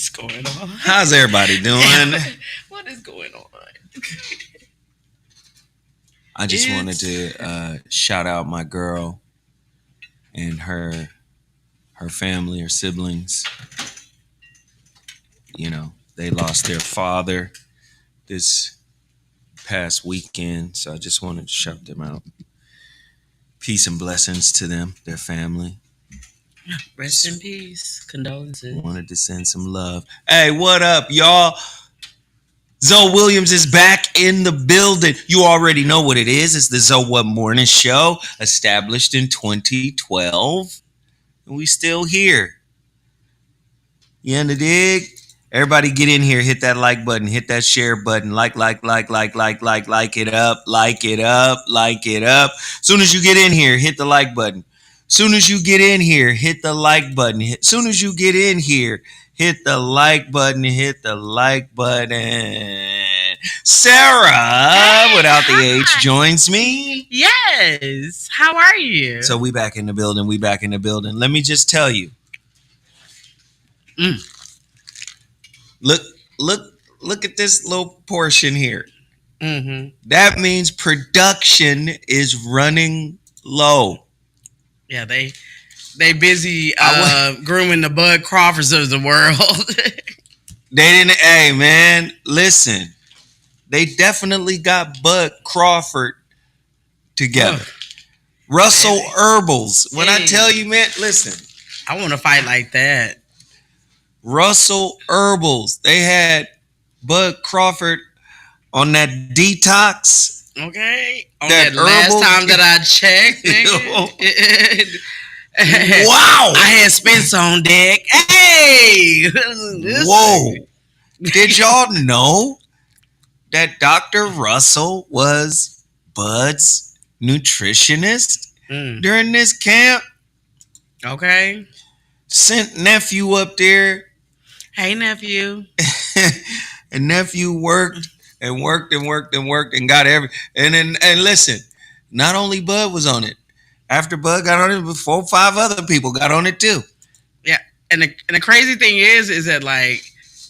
is going on? How's everybody doing? What is going on? I just wanted to shout out my girl and her family, her siblings. You know, they lost their father this past weekend, so I just wanted to shout them out. Peace and blessings to them, their family. Rest in peace. Condolences. Wanted to send some love. Hey, what up, y'all? Zoe Williams is back in the building. You already know what it is. It's the Zoe What Morning Show, established in 2012. And we still here. You in the dig? Everybody get in here, hit that like button, hit that share button, like it up. Soon as you get in here, hit the like button. Soon as you get in here, hit the like button. Soon as you get in here, hit the like button, Sarah, without the H, joins me. Yes. How are you? So we back in the building. Let me just tell you. Look at this little portion here. Mm-hmm. That means production is running low. Yeah, they busy grooming the Bud Crawfords of the world. They didn't. Hey, man, listen. They definitely got Bud Crawford together. Russell Herbals. When I tell you, man, listen. I want to fight like that. Russell Herbals. They had Bud Crawford on that detox. Okay. On that last time that I checked. Wow. I had Spence on deck. Hey. Whoa. Did y'all know that Dr. Russell was Bud's nutritionist during this camp? Okay. Sent nephew up there. Hey, nephew. And nephew worked and got and listen, not only Bud was on it. After Bud got on it, 4 or 5 other people got on it too. Yeah, and the crazy thing is that like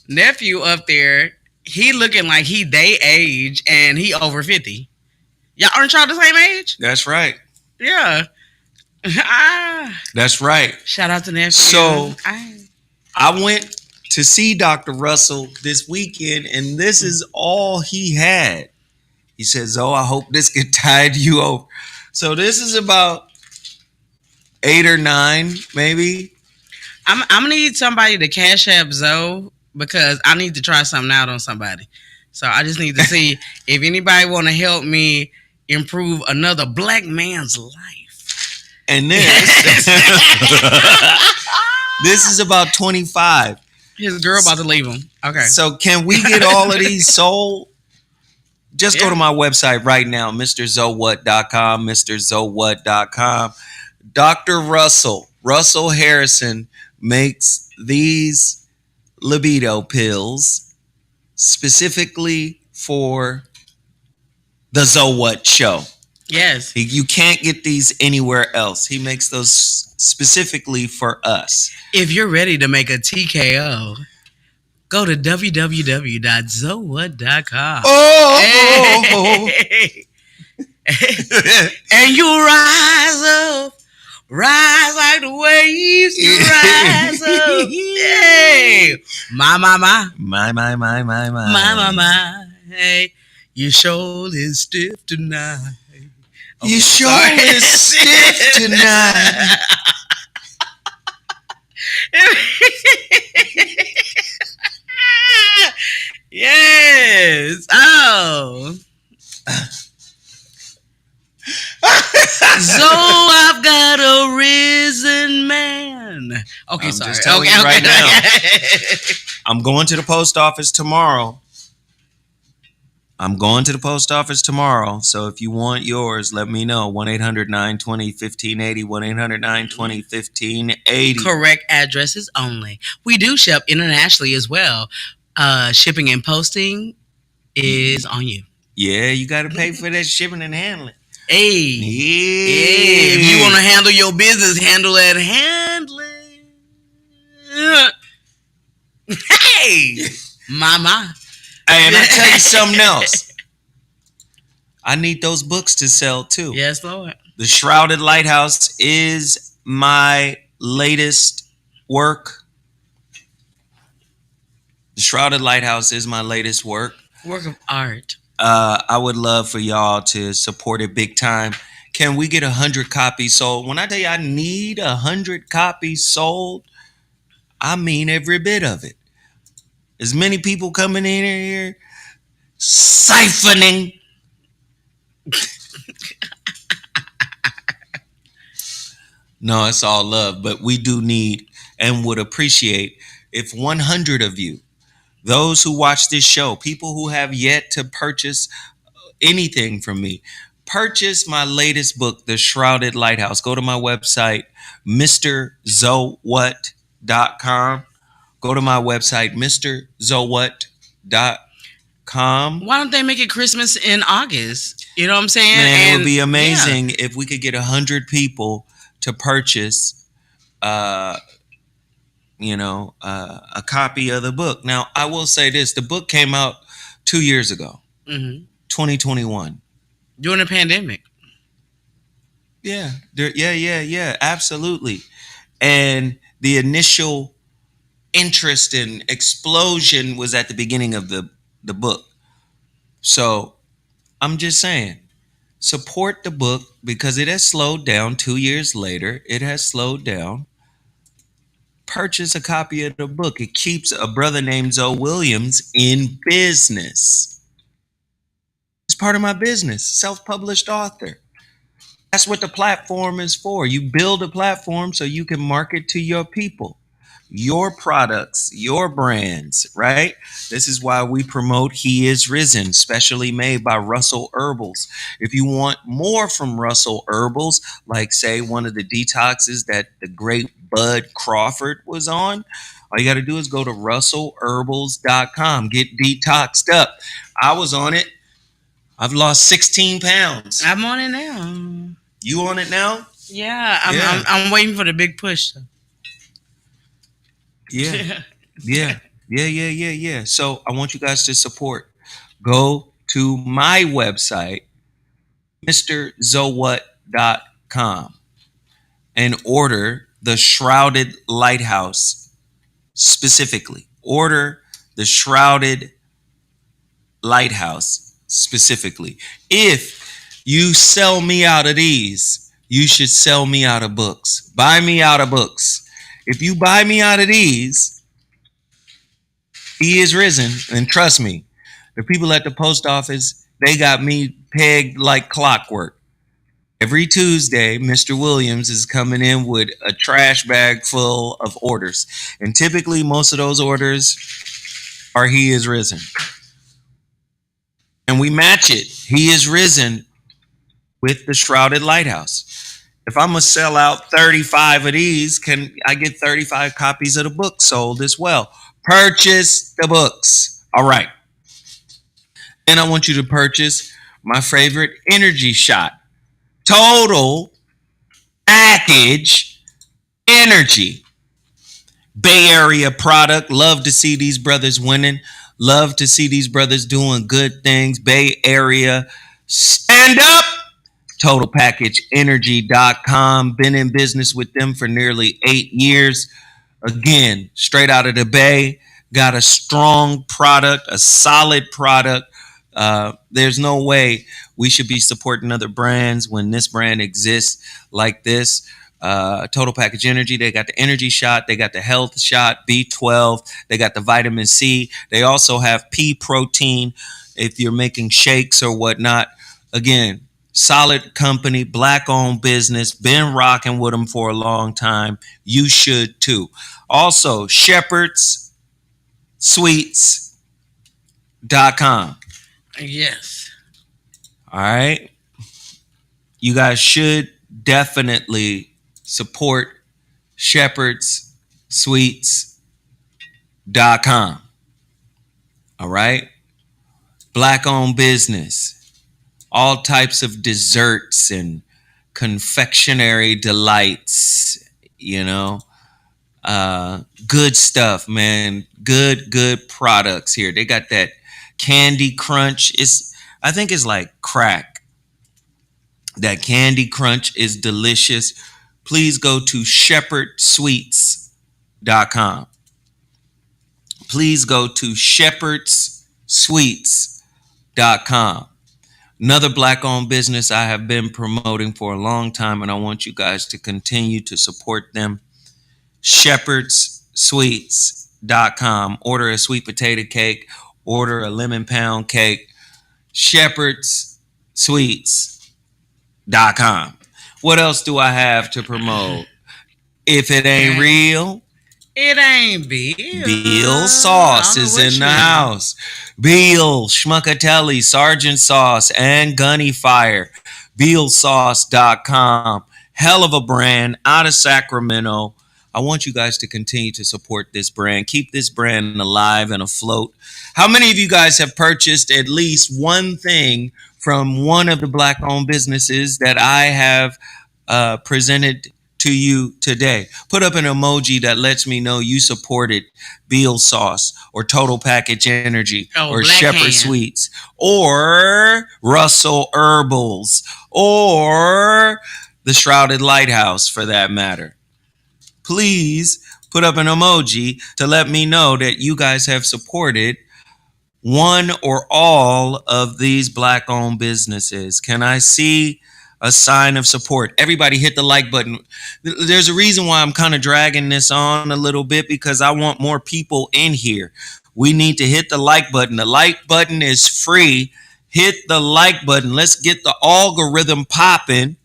nephew up there, he looking like he they age and he over 50. Y'all aren't y'all the same age? That's right. Yeah. That's right. Shout out to nephew. So I went to see Dr. Russell this weekend, and this is all he had. He says, "Oh, I hope this could tide you over." So this is about 8 or 9, maybe. I'm gonna need somebody to cash app Zoe because I need to try something out on somebody. So I just need to see if anybody want to help me improve another black man's life. And this is about 25. His girl about to leave him. Okay. So can we get all of these sold? Just go to my website right now, MrZoWhat.com, MrZoWhat.com. Dr. Russell Harrison makes these libido pills specifically for the Zoe What show. Yes. You can't get these anywhere else. He makes those specifically for us. If you're ready to make a TKO, go to www.zoewhat.com. Oh! Hey. And you rise like the waves you rise up. Hey. My. Hey. Your shoulder is stiff tonight. Your shoulder is stiff tonight. Yes. Oh. So I've got a risen man. Okay, I'm sorry. just telling you right now. I'm going to the post office tomorrow. So if you want yours, let me know. 1-800-920-1580. 1-800-920-1580. Correct addresses only. We do ship internationally as well. Shipping and posting is on you. Yeah, you got to pay for that shipping and handling. Hey. Yeah. If you want to handle your business, handle that handling. Hey, My. hey, and I tell you something else. I need those books to sell too. Yes, Lord. The Shrouded Lighthouse is my latest work. The Shrouded Lighthouse is my latest work. Work of art. I would love for y'all to support it big time. Can we get 100 copies sold? When I tell you I need 100 copies sold, I mean every bit of it. As many people coming in here siphoning. No, it's all love, but we do need and would appreciate if 100 of you, those who watch this show, people who have yet to purchase anything from me, purchase my latest book, The Shrouded Lighthouse. Go to my website, MrZoWhat.com. Go to my website, MrZoWhat.com. Why don't they make it Christmas in August? You know what I'm saying? Man, it would be amazing if we could get 100 people to purchase, a copy of the book. Now, I will say this: the book came out 2 years ago, 2021, during the pandemic. Yeah, absolutely. And the initial interest and explosion was at the beginning of the book. So I'm just saying, support the book because it has slowed down 2 years later. It has slowed down. Purchase a copy of the book. It keeps a brother named Zoe Williams in business. It's part of my business, self-published author. That's what the platform is for. You build a platform so you can market to your people, your products, your brands, right? This is why we promote He Is Risen, specially made by Russell Herbals. If you want more from Russell Herbals, like say one of the detoxes that the great Bud Crawford was on, all you got to do is go to russellherbals.com, get detoxed up. I was on it. I've lost 16 pounds. I'm on it now. You on it now? Yeah, I'm waiting for the big push. Yeah. So I want you guys to support. Go to my website, MrZoWhat.com, and order the Shrouded Lighthouse specifically. Order the Shrouded Lighthouse specifically. If you sell me out of these, you should sell me out of books. Buy me out of books. If you buy me out of these, He Is Risen. And trust me, the people at the post office, they got me pegged like clockwork. Every Tuesday, Mr. Williams is coming in with a trash bag full of orders. And typically, most of those orders are He Is Risen. And we match it. He Is Risen with the Shrouded Lighthouse. If I'm going to sell out 35 of these, can I get 35 copies of the book sold as well? Purchase the books. All right. And I want you to purchase my favorite energy shot. Total package energy. Bay Area product. Love to see these brothers winning. Love to see these brothers doing good things. Bay Area, stand up. TotalPackageEnergy.com. Been in business with them for nearly 8 years. Again, straight out of the Bay. Got a strong product, a solid product. There's no way we should be supporting other brands when this brand exists like this. Total Package Energy, they got the energy shot, they got the health shot, B12, they got the vitamin C. They also have pea protein if you're making shakes or whatnot. Again, solid company, black-owned business, been rocking with them for a long time. You should too. Also, ShepherdSweets.com. Yes. All right. You guys should definitely support ShepherdSweets.com. All right. Black-owned business. All types of desserts and confectionery delights, Good stuff, man. Good products here. They got that Candy Crunch. I think it's like crack. That Candy Crunch is delicious. Please go to shepherdsweets.com. Please go to shepherdsweets.com. Another black-owned business I have been promoting for a long time, and I want you guys to continue to support them. Shepherdsweets.com. Order a sweet potato cake. Order a lemon pound cake. Shepherdsweets.com. What else do I have to promote? If it ain't real, it ain't Bill. Bill Sauce is in the house. Bill, Schmuckatelli, Sergeant Sauce, and Gunny Fire. BillSauce.com. Hell of a brand out of Sacramento. I want you guys to continue to support this brand. Keep this brand alive and afloat. How many of you guys have purchased at least one thing from one of the black-owned businesses that I have presented to you today? Put up an emoji that lets me know you supported Beal Sauce or Total Package Energy or Shepherd Sweets or Russell Herbals or the Shrouded Lighthouse for that matter. Please put up an emoji to let me know that you guys have supported one or all of these black-owned businesses. Can I see a sign of support? Everybody hit the like button. There's a reason why I'm kind of dragging this on a little bit, because I want more people in here. We need to hit the like button. The like button is free. Hit the like button. Let's get the algorithm popping.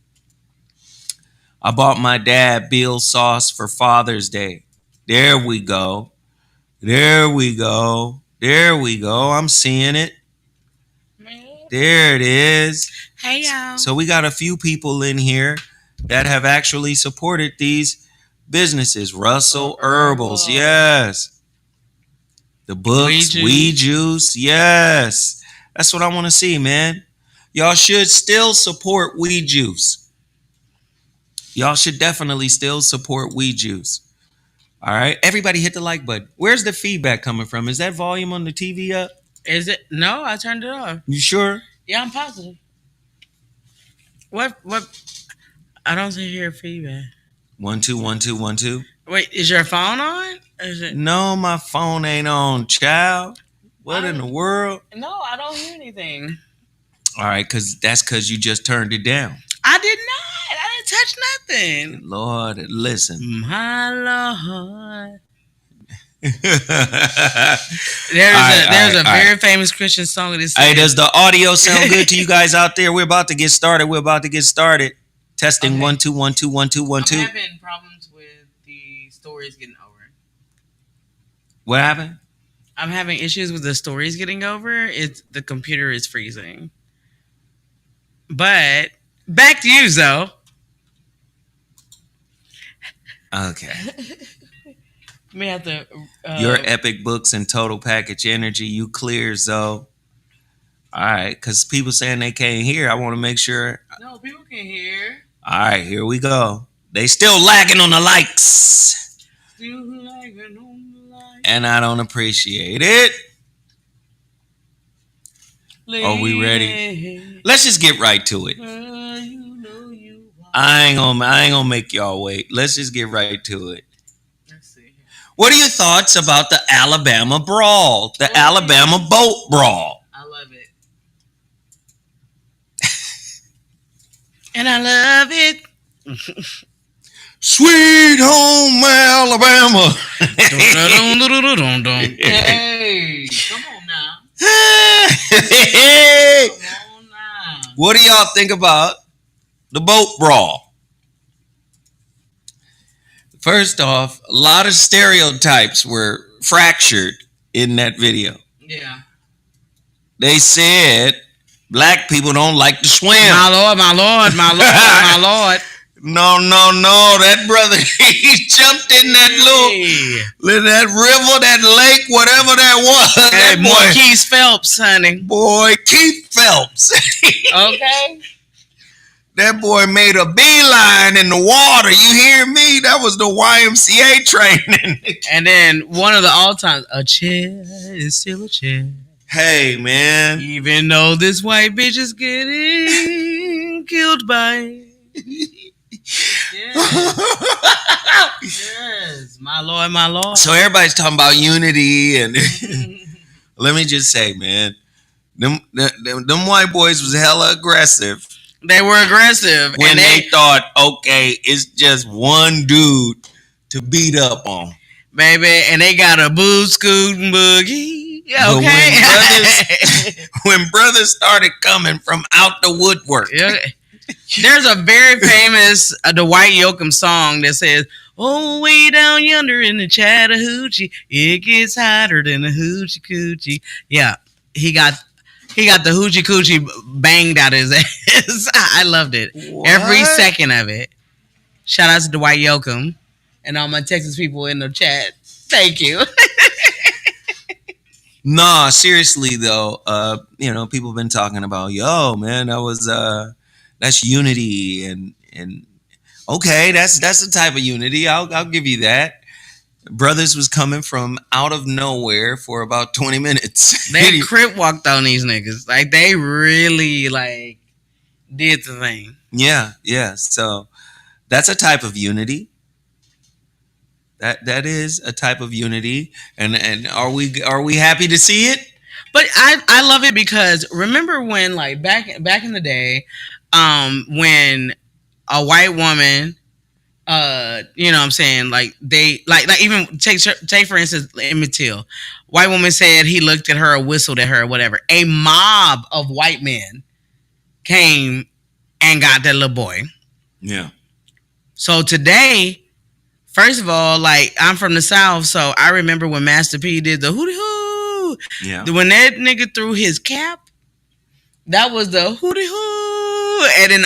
I bought my dad Beal Sauce for Father's Day. There we go. There we go. There we go. I'm seeing it. There it is. Hey, y'all. So we got a few people in here that have actually supported these businesses. Russell Herbals, yes. The books, Weed Juice, yes. That's what I want to see, man. Y'all should still support Weed Juice. Y'all should definitely still support Weed Juice. All right. Everybody hit the like button. Where's the feedback coming from? Is that volume on the TV up? Is it? No, I turned it off. You sure? Yeah, I'm positive. What? I don't hear feedback. 1 2 1 2 1 2. Wait, is your phone on? Is it? No, my phone ain't on, child. What in the world? No, I don't hear anything. All right, because you just turned it down. I did not. I didn't touch nothing. Lord, listen. My Lord. There's a very famous Christian song that says, hey, does the audio sound good to you guys out there? We're about to get started. Testing. Okay. 1 2 1 2 1 2 1 2. I'm having problems with the stories getting over. What happened? I'm having issues with the stories getting over. The computer is freezing. But back to you, Zoe. Okay. We have to. Your epic books and Total Package Energy. You clear, Zoe. All right, because people saying they can't hear. I want to make sure. No, people can hear. All right, here we go. They still lagging on the likes. Still lagging on the likes. And I don't appreciate it. Are we ready? Let's just get right to it. I ain't gonna make y'all wait. Let's just get right to it. Let's see. What are your thoughts about the Alabama brawl? The Alabama boat brawl. I love it. And I love it. Sweet home Alabama. Hey, come on now. Come on now. What do y'all think about the boat brawl? First off, a lot of stereotypes were fractured in that video. Yeah. They said black people don't like to swim. My Lord. No. That brother, he jumped in that that river, that lake, whatever that was. Hey, that boy, Keith Phelps, honey. Boy, Keith Phelps. Okay. That boy made a beeline in the water. You hear me? That was the YMCA training. And then one of the all-time, a chair is still a chair. Hey, man. Even though this white bitch is getting killed by it. Yes, my lord, my lord. So everybody's talking about unity, and let me just say, man, them white boys was hella aggressive. They were aggressive when they thought, okay, it's just one dude to beat up on, baby, and they got a boo scoot and boogie. Yeah, okay. When brothers started coming from out the woodwork. Yeah. There's a very famous Dwight Yoakam song that says, "Oh, way down yonder in the Chattahoochee, it gets hotter than the hoochie coochie." Yeah, he got the hoochie coochie banged out his ass. I loved it. What? Every second of it. Shout out to Dwight Yoakam and all my Texas people in the chat. Thank you. Nah, seriously though, people have been talking about, yo, man, that's unity and okay, that's the type of unity. I'll give you that. Brothers was coming from out of nowhere for about 20 minutes. They crip walked on these niggas. Like they really did the thing. Yeah. So that's a type of unity. That is a type of unity. And are we happy to see it? But I love it because remember when back in the day, when a white woman, you know what I'm saying, they even take for instance Emmett Till, white woman said he looked at her or whistled at her or whatever. A mob of white men came and got that little boy. Yeah. So today, first of all, I'm from the South, so I remember when Master P did the hootie hoo. Yeah. When that nigga threw his cap, that was the hootie hoo, and then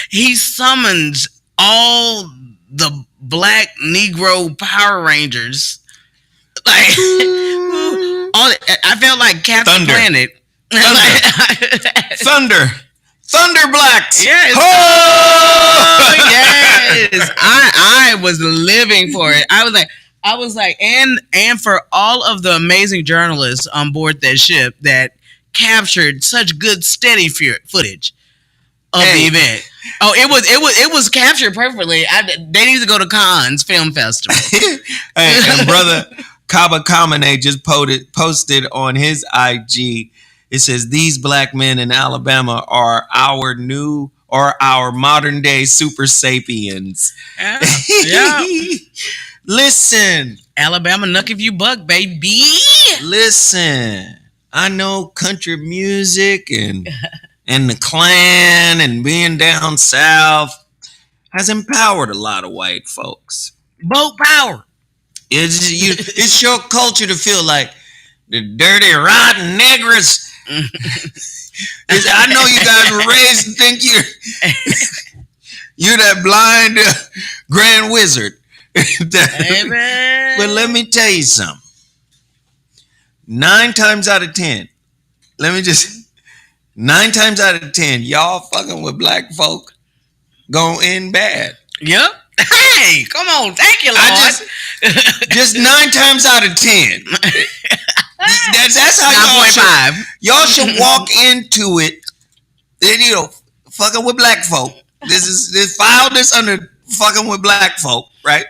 he summons all the black Negro Power Rangers. I felt like Captain Planet. Thunder Blacks. Yes. Oh, yes. I was living for it. I was like, and for all of the amazing journalists on board that ship that captured such good, steady footage of the event. Oh, it was captured perfectly. They need to go to Cannes Film Festival. And brother Kaba Kamene just posted on his IG. It says these black men in Alabama are our modern day super sapiens. Yeah. Listen, Alabama, knuck if you buck, baby. Listen, I know country music and the Klan and being down south has empowered a lot of white folks. Boat power. It's your culture to feel like the dirty, rotten niggers. I know you guys were raised to think you're that blind grand wizard. But let me tell you something. 9 times out of 10, y'all fucking with black folk gonna end bad. Yep. Hey, come on, thank you, Lord. Just 9 times out of 10. That's how y'all should walk into it. Fucking with black folk. This file this under fucking with black folk, right?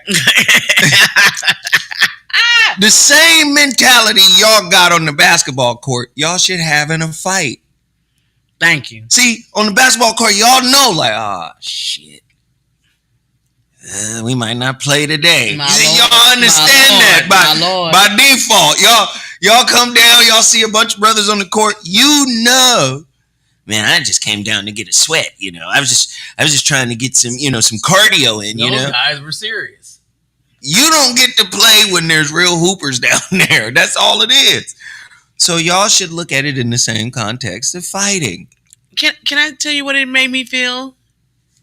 The same mentality y'all got on the basketball court, y'all should have in a fight. Thank you. See, on the basketball court, y'all know, shit. We might not play today. Y'all understand that by default. Y'all come down, y'all see a bunch of brothers on the court, man, I just came down to get a sweat, I was just trying to get some, some cardio in, Those guys were serious. You don't get to play when there's real hoopers down there. That's all it is. So y'all should look at it in the same context of fighting. Can I tell you what it made me feel?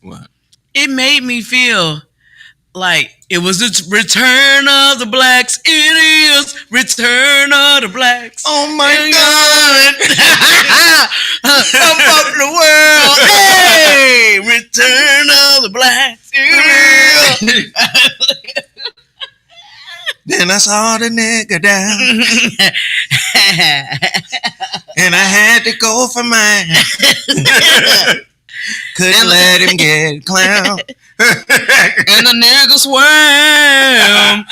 What? It made me feel like it was the return of the blacks. It is return of the blacks. Oh my God. I'm up the world. Hey, and I saw the nigga down, and I had to go for mine. Couldn't let him get clown. And the nigga swam.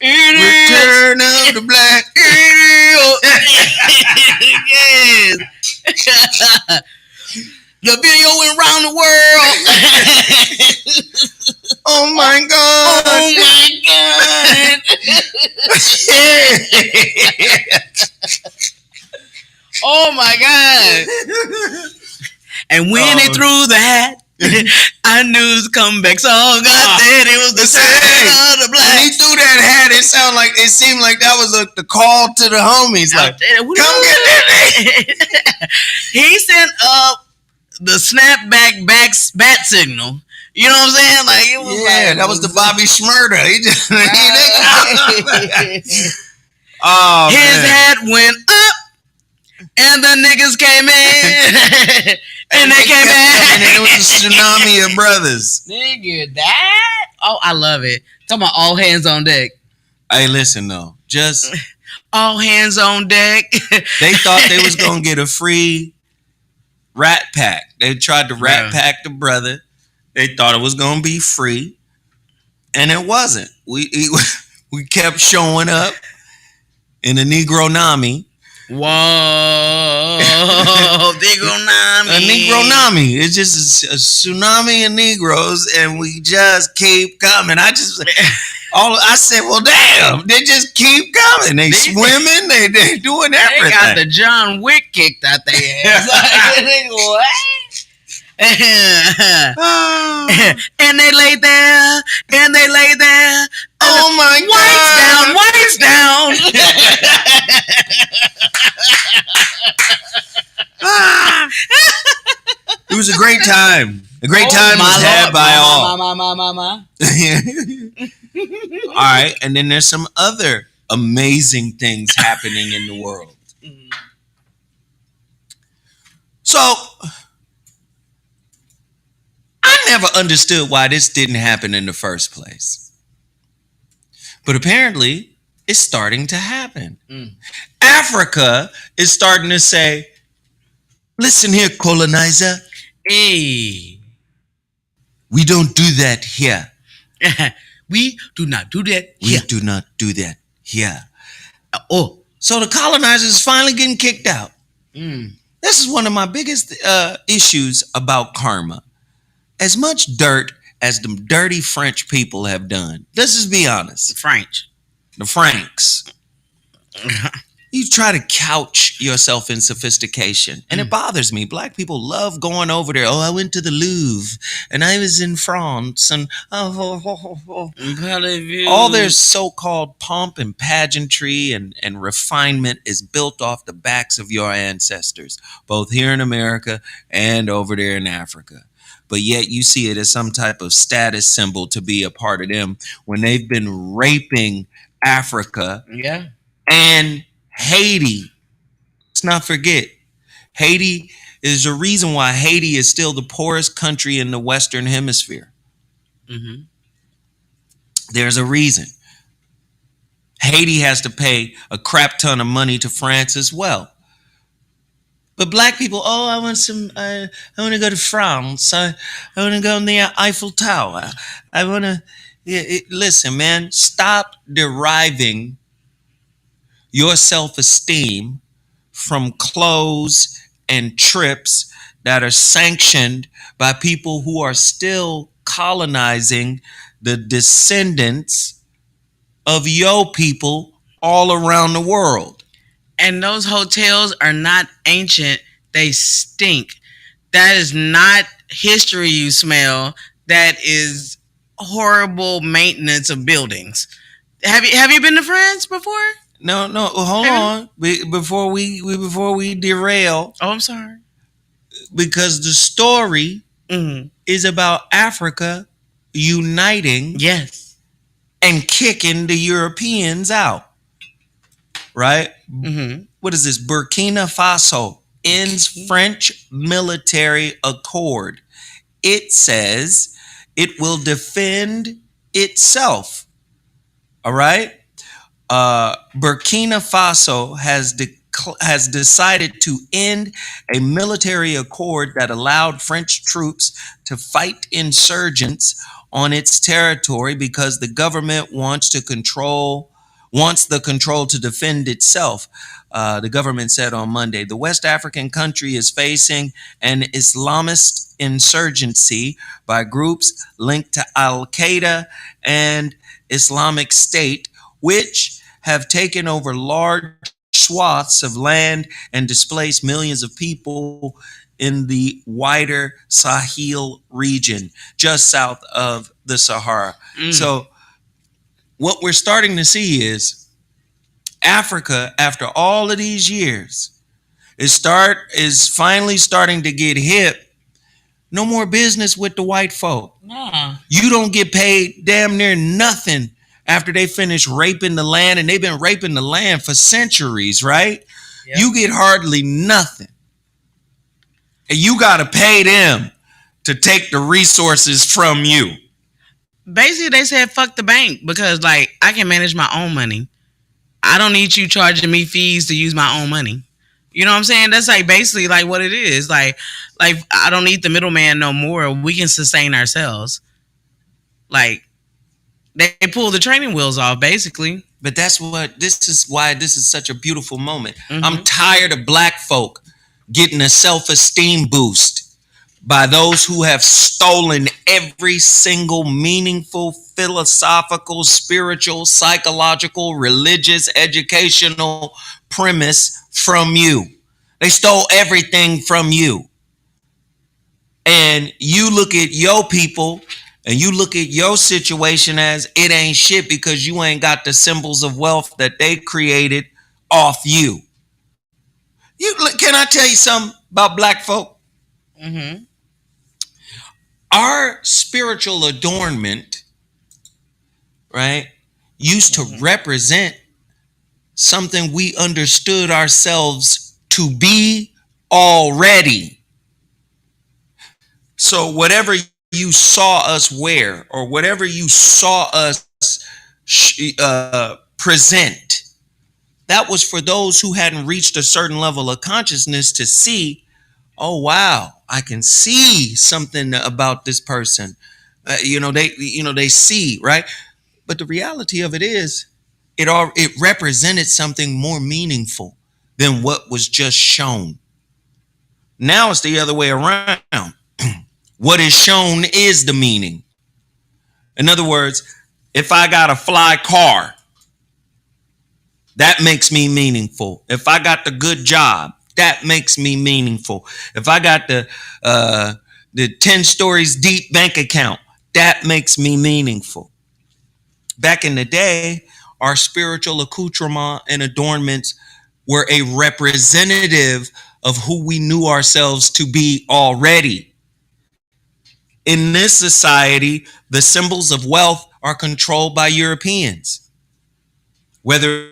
Return of the Black Eagle. Yes. The video went around the world. Oh my God. Oh my God. Oh my God. And when they threw the hat, I knew it was coming back. So God said it was the son of the black. When he threw that hat, it seemed like that was the call to the homies. Like, come get that. He sent up the snapback bat signal. You know what I'm saying? Like it was. Yeah, like, that was the Bobby Schmurder. He just his hat went up, and the niggas came in, and they came in, and it was a tsunami of brothers. Nigga, that. Oh, I love it. Talking about all hands on deck. Hey, listen though, just all hands on deck. They thought they was gonna get a free Rat Pack. They tried to Rat Pack the brother. They thought it was gonna be free, and it wasn't. We kept showing up in a Negro-nami. Whoa, Negro-nami. A Negro-nami. It's just a tsunami of Negroes, and we just keep coming. I said, well, damn, they just keep coming. They swimming, they doing everything. They got the John Wick kicked out their ass. What? And they lay there, Oh my God! Whites down. It was a great time. A great time was had by all. All right, and then there's some other amazing things happening in the world. So, I never understood why this didn't happen in the first place. But apparently, it's starting to happen. Africa is starting to say, listen here, colonizer. Hey. We don't do that here. We do not do that here. We do not do that here. So the colonizers is finally getting kicked out. This is one of my biggest issues about karma. As much dirt as the dirty French people have done, let's just be honest. The Franks. You try to couch yourself in sophistication. And it bothers me. Black people love going over there. Oh, I went to the Louvre and I was in France and all their so-called pomp and pageantry and refinement is built off the backs of your ancestors, both here in America and over there in Africa. But yet you see it as some type of status symbol to be a part of them when they've been raping Africa and Haiti. Let's not forget, Haiti is the reason why Haiti is still the poorest country in the Western Hemisphere. There's a reason. Haiti has to pay a crap ton of money to France as well. But black people, I want to go to France. I want to go in the Eiffel Tower. I want to, listen, man, stop deriving your self-esteem from clothes and trips that are sanctioned by people who are still colonizing the descendants of yo people all around the world. And those hotels are not ancient. They stink. That is not history you smell. That is horrible maintenance of buildings. Have you been to France before? No. Hold on. Before we derail. Oh, I'm sorry. Because the story is about Africa uniting, and kicking the Europeans out. Right? What is this? Burkina Faso ends French military accord. It says it will defend itself. All right. Burkina Faso has decided to end a military accord that allowed French troops to fight insurgents on its territory because the government wants the control to defend itself. The government said on Monday the West African country is facing an Islamist insurgency by groups linked to Al Qaeda and Islamic State, which have taken over large swaths of land and displaced millions of people in the wider Sahel region, just south of the Sahara. So, what we're starting to see is Africa, after all of these years, is finally starting to get hip. No more business with the white folk. Nah. You don't get paid damn near nothing after they finish raping the land, and they've been raping the land for centuries, right? Yep. You get hardly nothing. And you got to pay them to take the resources from you. Basically, they said fuck the bank because, like, I can manage my own money. I don't need you charging me fees to use my own money. You know what I'm saying? That's like basically like what it is. Like I don't need the middleman no more. We can sustain ourselves. Like they pull the training wheels off, basically. But this is why this is such a beautiful moment. Mm-hmm. I'm tired of black folk getting a self-esteem boost by those who have stolen every single meaningful, philosophical, spiritual, psychological, religious, educational premise from you. They stole everything from you. And you look at your people and you look at your situation as it ain't shit because you ain't got the symbols of wealth that they created off you. Can I tell you something about black folk? Mm-hmm. Our spiritual adornment, right, used to represent something we understood ourselves to be already. So whatever you saw us wear or whatever you saw us present, that was for those who hadn't reached a certain level of consciousness to see, oh wow, I can see something about this person. They see, right? But the reality of it is, it represented something more meaningful than what was just shown. Now it's the other way around. What is shown is the meaning. In other words, if I got a fly car, that makes me meaningful. If I got the good job, that makes me meaningful. If I got the 10 stories deep bank account, that makes me meaningful. Back in the day, our spiritual accoutrement and adornments were a representative of who we knew ourselves to be already. In this society, the symbols of wealth are controlled by Europeans. Whether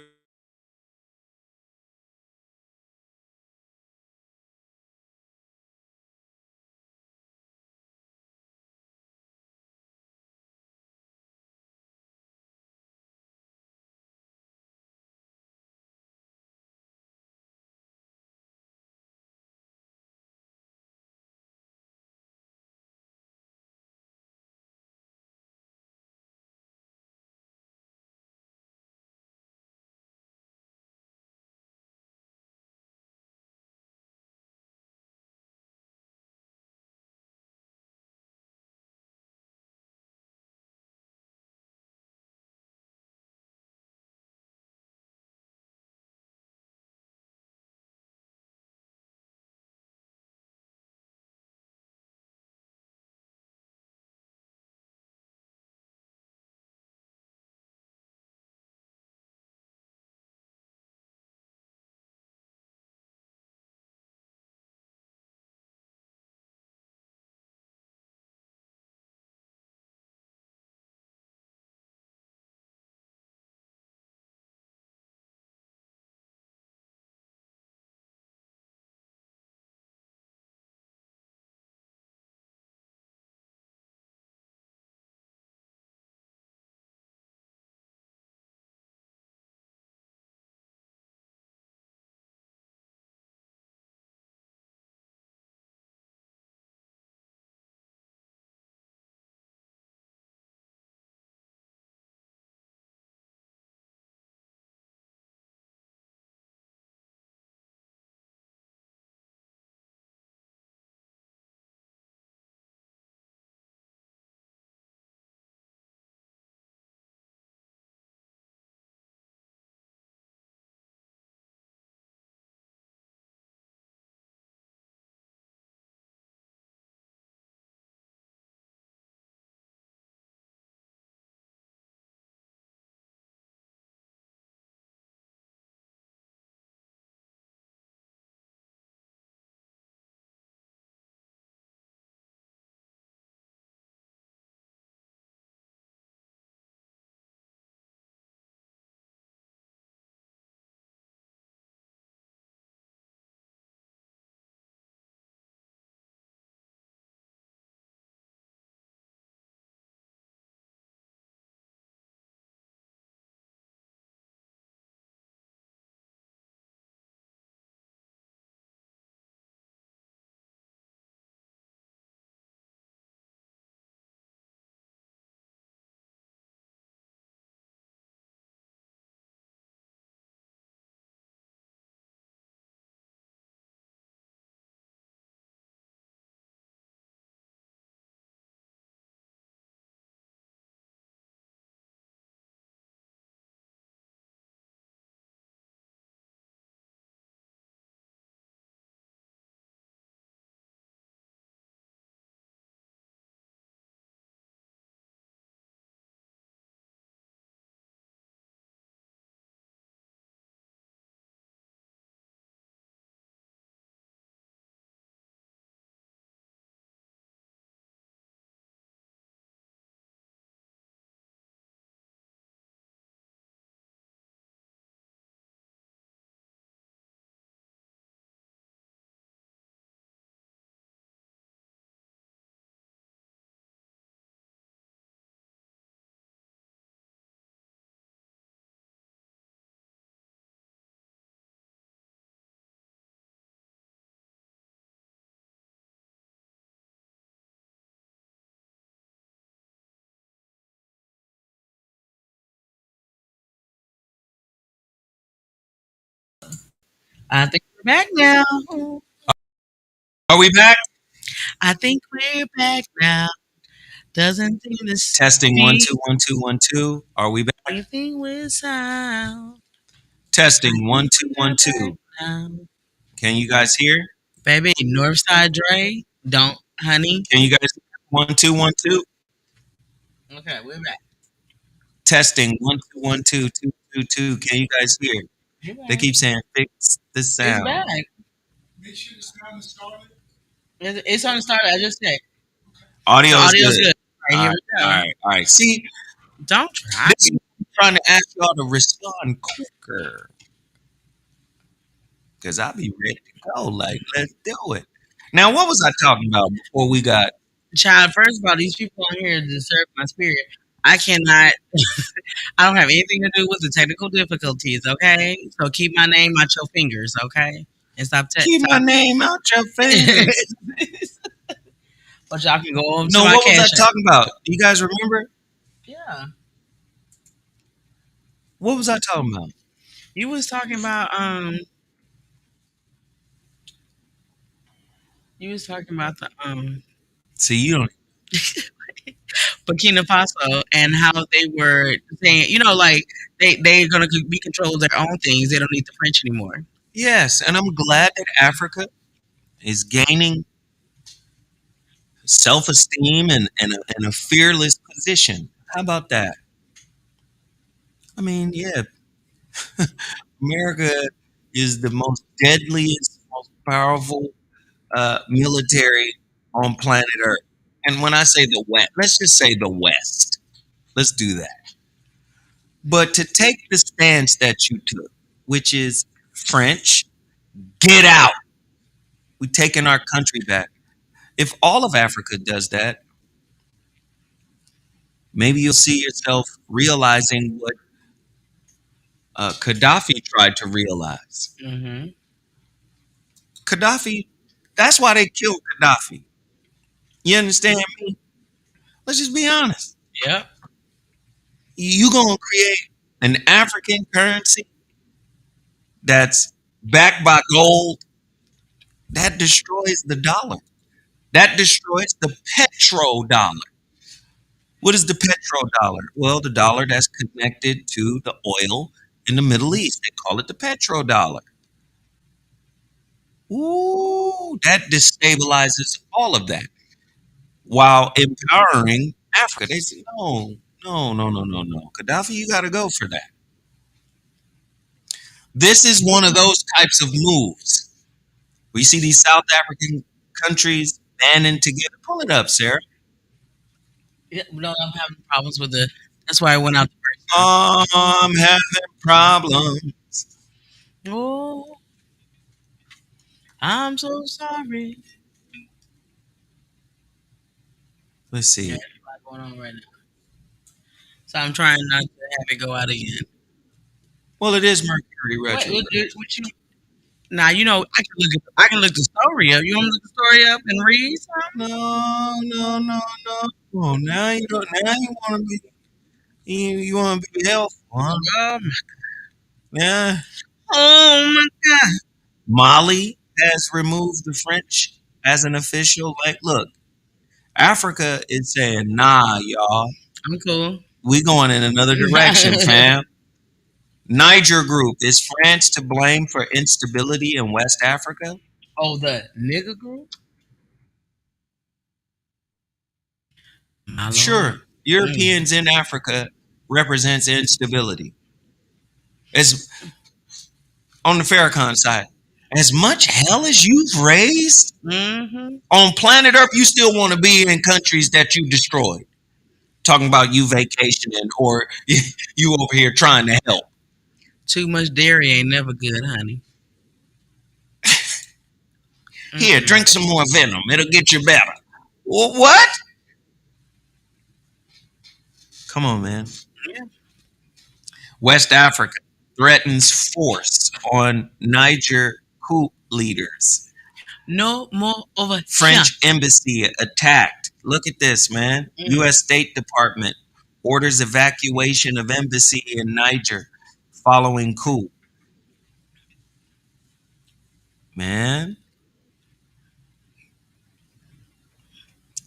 I think we're back now. Are we back? I think we're back now. Doesn't seem to Testing one be two one two one two. Are we back? anything with sound. I Testing one think two one we're back two. now. Can you guys hear? Baby, Northside Dre, don't, honey. Can you guys hear? 1 2 1 2? Okay, we're back. Testing 1 2 1 2 2 2 2. Can you guys hear? We're They back. keep saying fix the It's sound. back. It's on the start. I just said the Audio's audio's good. good. All right, All here right, we all go. right, all right. See, Don't try this is me. what I'm trying to ask y'all to respond quicker because I'll be ready to go. Like, let's do it. Now, what was I talking about before we got? Child, first of all, these people on here disturb my spirit. I cannot, I don't have anything to do with the technical difficulties, okay? So keep my name out your fingers, okay? And stop Keep my name out your fingers. But y'all can go over to No, my what was I cash app. talking about? Do you guys remember? Yeah. What was I talking about? You was talking about the See, you don't. Burkina Faso and how they were saying, like they're gonna be control their own things. They don't need the French anymore. Yes, and I'm glad that Africa is gaining self-esteem and a fearless position. How about that? I mean, yeah, America is the most deadliest, most powerful military on planet Earth. And when I say the West, let's just say the West. Let's do that. But to take the stance that you took, which is French, get out. We're taking our country back. If all of Africa does that, maybe you'll see yourself realizing what Gaddafi tried to realize. Mm-hmm. Gaddafi, that's why they killed Gaddafi. You understand me? Let's just be honest. Yep. You gonna create an African currency that's backed by gold that destroys the dollar. That destroys the petrodollar. What is the petrodollar? Well, the dollar that's connected to the oil in the Middle East. They call it the petrodollar. Ooh, that destabilizes all of that while empowering Africa. They say, no, no, no, no, no, no. Gaddafi, you got to go for that. This is one of those types of moves. We see these South African countries banding together. Pull it up, Sarah. Yeah, no, I'm having problems with the. That's why I went out the first time. I'm having problems. Oh, I'm so sorry. Let's Yeah, see. there's a lot going on right now. So I'm trying not to have it go out again. Well, it is Mercury What? retrograde. What you? Now I can look the story up. You want me to look the story up and read something? No, no, no, no. Oh, now you don't. Now you want to be. You want to be helpful, huh? Um, Yeah. oh my God. Mali has removed the French as an official. Like, look, Africa is saying, nah, y'all. I'm cool. We going in another direction, fam. Niger group, is France to blame for instability in West Africa? Oh, the nigga group. My lord. Sure. Europeans in Africa represents instability. As on the Farrakhan side, as much hell as you've raised Mm-hmm. on planet Earth, you still want to be in countries that you destroyed. Talking about you vacationing or you over here trying to help. Too much dairy ain't never good, honey. Here, Mm-mm. drink some more venom. It'll get you better. What? Come on, man. Yeah. West Africa threatens force on Niger coup leaders. No more over French embassy attacked. Look at this, man. here. U.S. State Department orders evacuation of embassy in Niger following coup. man.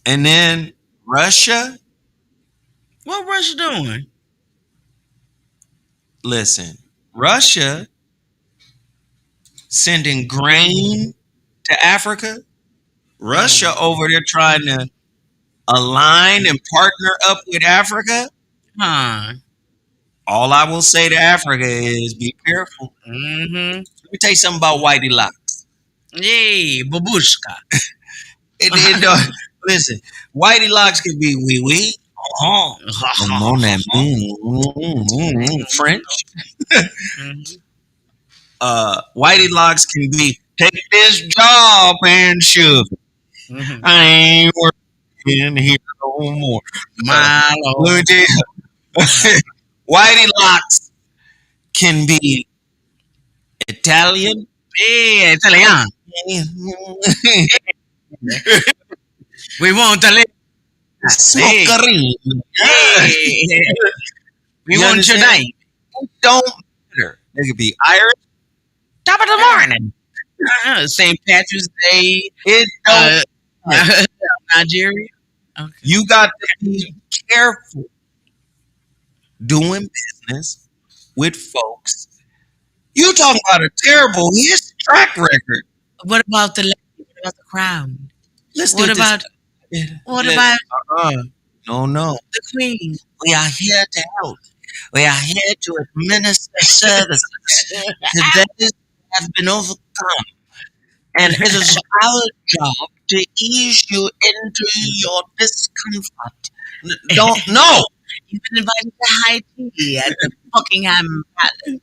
And then Russia, What Russia doing? listen, Russia sending grain to Africa. Russia Mm. over there trying to align and partner up with Africa. Huh. All I will say to Africa is be careful. Mm-hmm. Let me tell you something about Whitey Locks. Yay, babushka. Listen, Whitey Locks can be wee wee. Mon ami, French. Mhm. Whitey Locks can be take this job and shove it. Mhm. I ain't working here no more. Let me Milo. tell you, Whitey Locks can be Italian. Yeah, Italian. We want to live. Hey, Smokerine. hey. We You want your understand? name. It don't matter. They could be Irish. Top of the morning. St. Patrick's Day. It don't Uh, matter. Nigeria. Okay. You got to be careful doing business with folks. You talking about a terrible his track record. What about the lady? What about the crowd? Let's do What it this. about what about No. the queen? We are here to help. We are here to administer services to those who have been overcome. And it is our job to ease you into your discomfort. Don't no. You've been invited to high tea at the Buckingham Palace.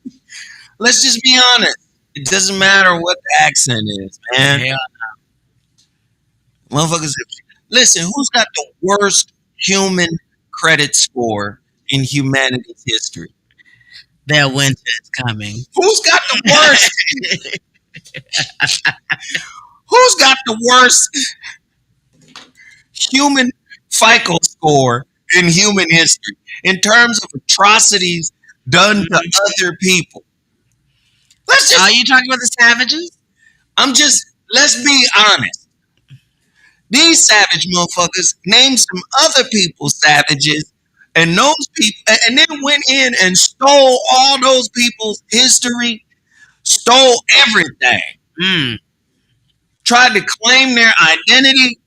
Let's just be honest. It doesn't matter what the accent is, man. Yeah. Motherfuckers. Listen, who's got the worst human credit score in humanity's history? Their winter is coming. Who's got the worst? Who's got the worst human FICO score in human history in terms of atrocities done to other people? Let's Are just. you talking about the savages? Let's be honest. These savage motherfuckers named some other people savages, and those people, and then went in and stole all those people's history, stole everything, Mm. tried to claim their identity,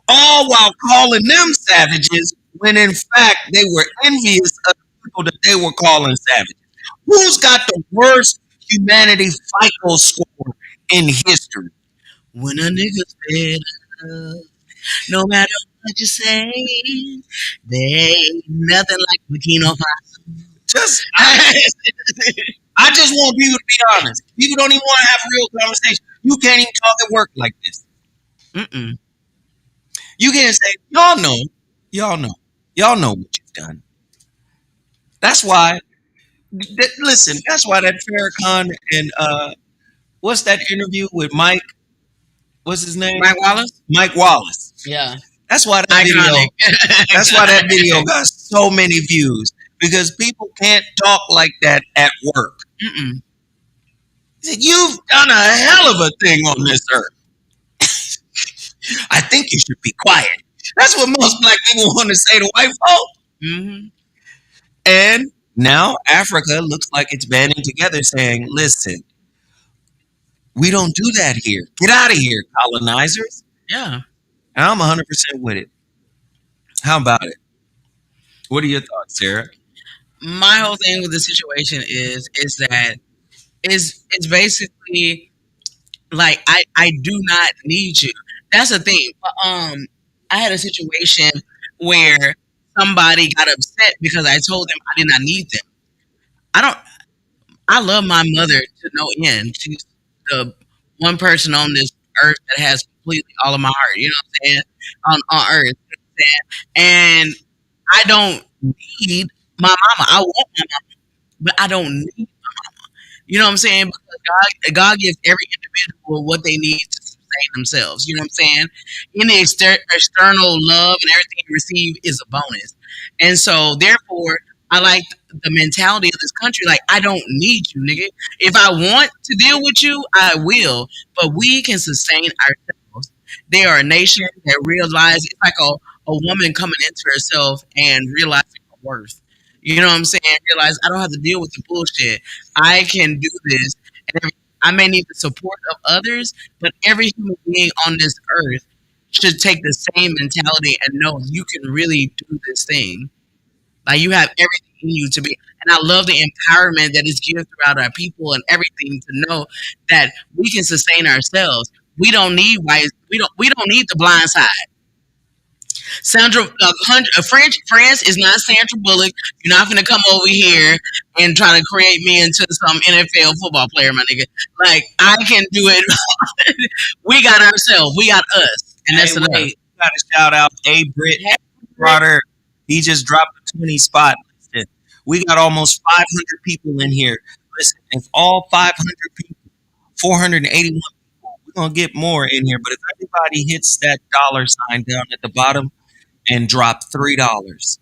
all while calling them savages, when in fact they were envious of the people that they were calling savages. Who's got the worst humanity FICO score in history? When a nigga's fed up, no matter what you say, there ain't nothing like Burkina Faso. Just I just want people to be honest. People don't even want to have a real conversation. You can't even talk at work like this. Mm-mm. You can't say, y'all know what you've done. That's why. Listen, that's why that Farrakhan and what's that interview with Mike? What's his name? Mike Wallace? Mike Wallace. Yeah. That's why that video. That's why that video got so many views, because people can't talk like that at work. Mm-mm. He said, "You've done a hell of a thing on this earth. I think you should be quiet." That's what most black people want to say to white folk. Mm-hmm. And now Africa looks like it's banding together saying, listen, we don't do that here. Get out of here, colonizers. Yeah. And I'm 100% with it. How about it? What are your thoughts, Sarah? My whole thing with the situation is that it's basically like I do not need you. That's the thing. I had a situation where somebody got upset because I told them I did not need them. I don't. I love my mother to no end. She's the one person on this earth that has completely all of my heart. You know what I'm saying? On earth. You know what I'm saying? And I don't need my mama. I want my mama, but I don't need. You know what I'm saying? Because God gives every individual what they need to sustain themselves. You know what I'm saying? Any external love and everything you receive is a bonus. And so, therefore, I like the mentality of this country. Like, I don't need you, nigga. If I want to deal with you, I will. But we can sustain ourselves. They are a nation that realize it's like a woman coming into herself and realizing her worth. You know what I'm saying? Realize I don't have to deal with the bullshit. I can do this. And I may need the support of others, but every human being on this earth should take the same mentality and know you can really do this thing. Like, you have everything in you to be. And I love the empowerment that is given throughout our people and everything to know that we can sustain ourselves. We don't need white. We don't need the blind side. France is not Sandra Bullock. You're not gonna come over here and try to create me into some NFL football player, my nigga. Like, I can do it. We got ourselves. We got us, and Hey, that's enough. wait, got to shout out A. Britt Broder. He just dropped a 20 spot. Listen, we got almost 500 people in here. Listen, if all 500 people, 481 people, we're going to get more in here. But if everybody hits that dollar sign down at the bottom and drop $3,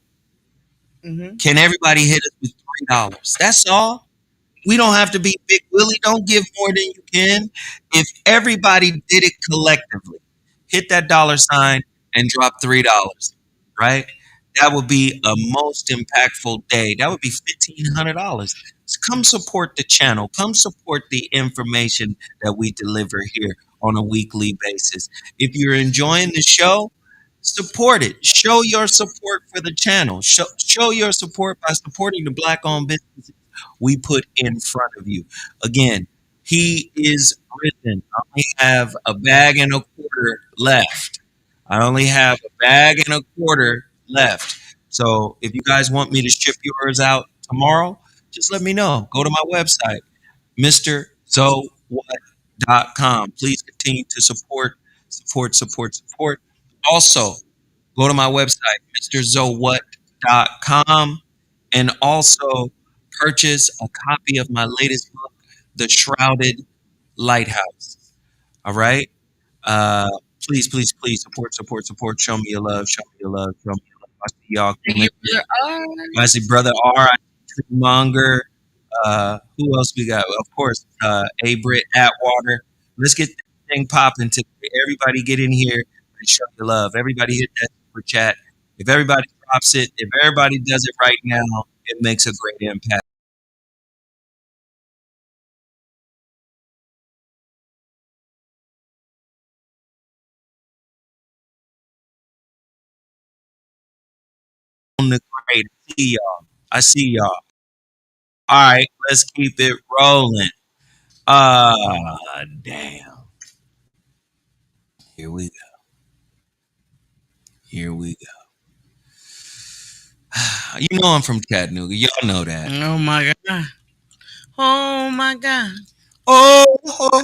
Hmm. can everybody hit us with $3? That's all. We don't have to be Big Willie. Don't give more than you can. If everybody did it collectively, hit that dollar sign and drop $3, right? That would be a most impactful day. That would be $1,500. So come support the channel. Come support the information that we deliver here on a weekly basis. If you're enjoying the show, support it. Show your support for the channel. Show your support by supporting the black-owned businesses we put in front of you. Again, he is risen. I only have a bag and a quarter left. I only have a bag and a quarter left. So if you guys want me to ship yours out tomorrow, just let me know. Go to my website, MrZoWhat.com. Please continue to support. Also, go to my website, MrZoWhat.com, and also purchase a copy of my latest book, The Shrouded Lighthouse. All right? Uh, please support. Show me your love. Show me your love. Show me your love. I see y'all Thank coming. you, Brother R. I see Brother R. I see Tree Monger. Who else we got? Of course, A. Britt Atwater. Let's get this thing popping today. Everybody get in here and show your love. Everybody hit that super chat. If everybody drops it, if everybody does it right now, it makes a great impact. On the great. I see y'all. I see y'all. All right, let's keep it rolling. Damn. Here we go. Here we go. You know I'm from Chattanooga. Y'all know that. Oh my god. Oh my god. Oh, oh,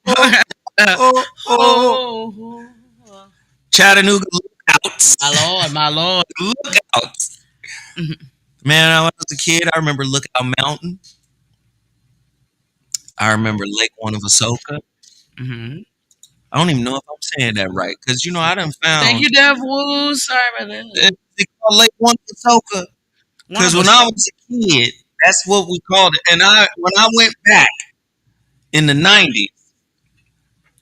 oh, oh, oh. Oh, Chattanooga lookouts. my lord, my lord. Lookouts. Man, when I was a kid, I remember Lookout Mountain. I remember Lake Wannavasoka. Mm-hmm. I don't even know if I'm saying that right. Because, I done Thank found you, Devil. Sorry about that. they call Lake Wannavasoka. One Because of when us. I was a kid, that's what we called it. And when I went back in the 90s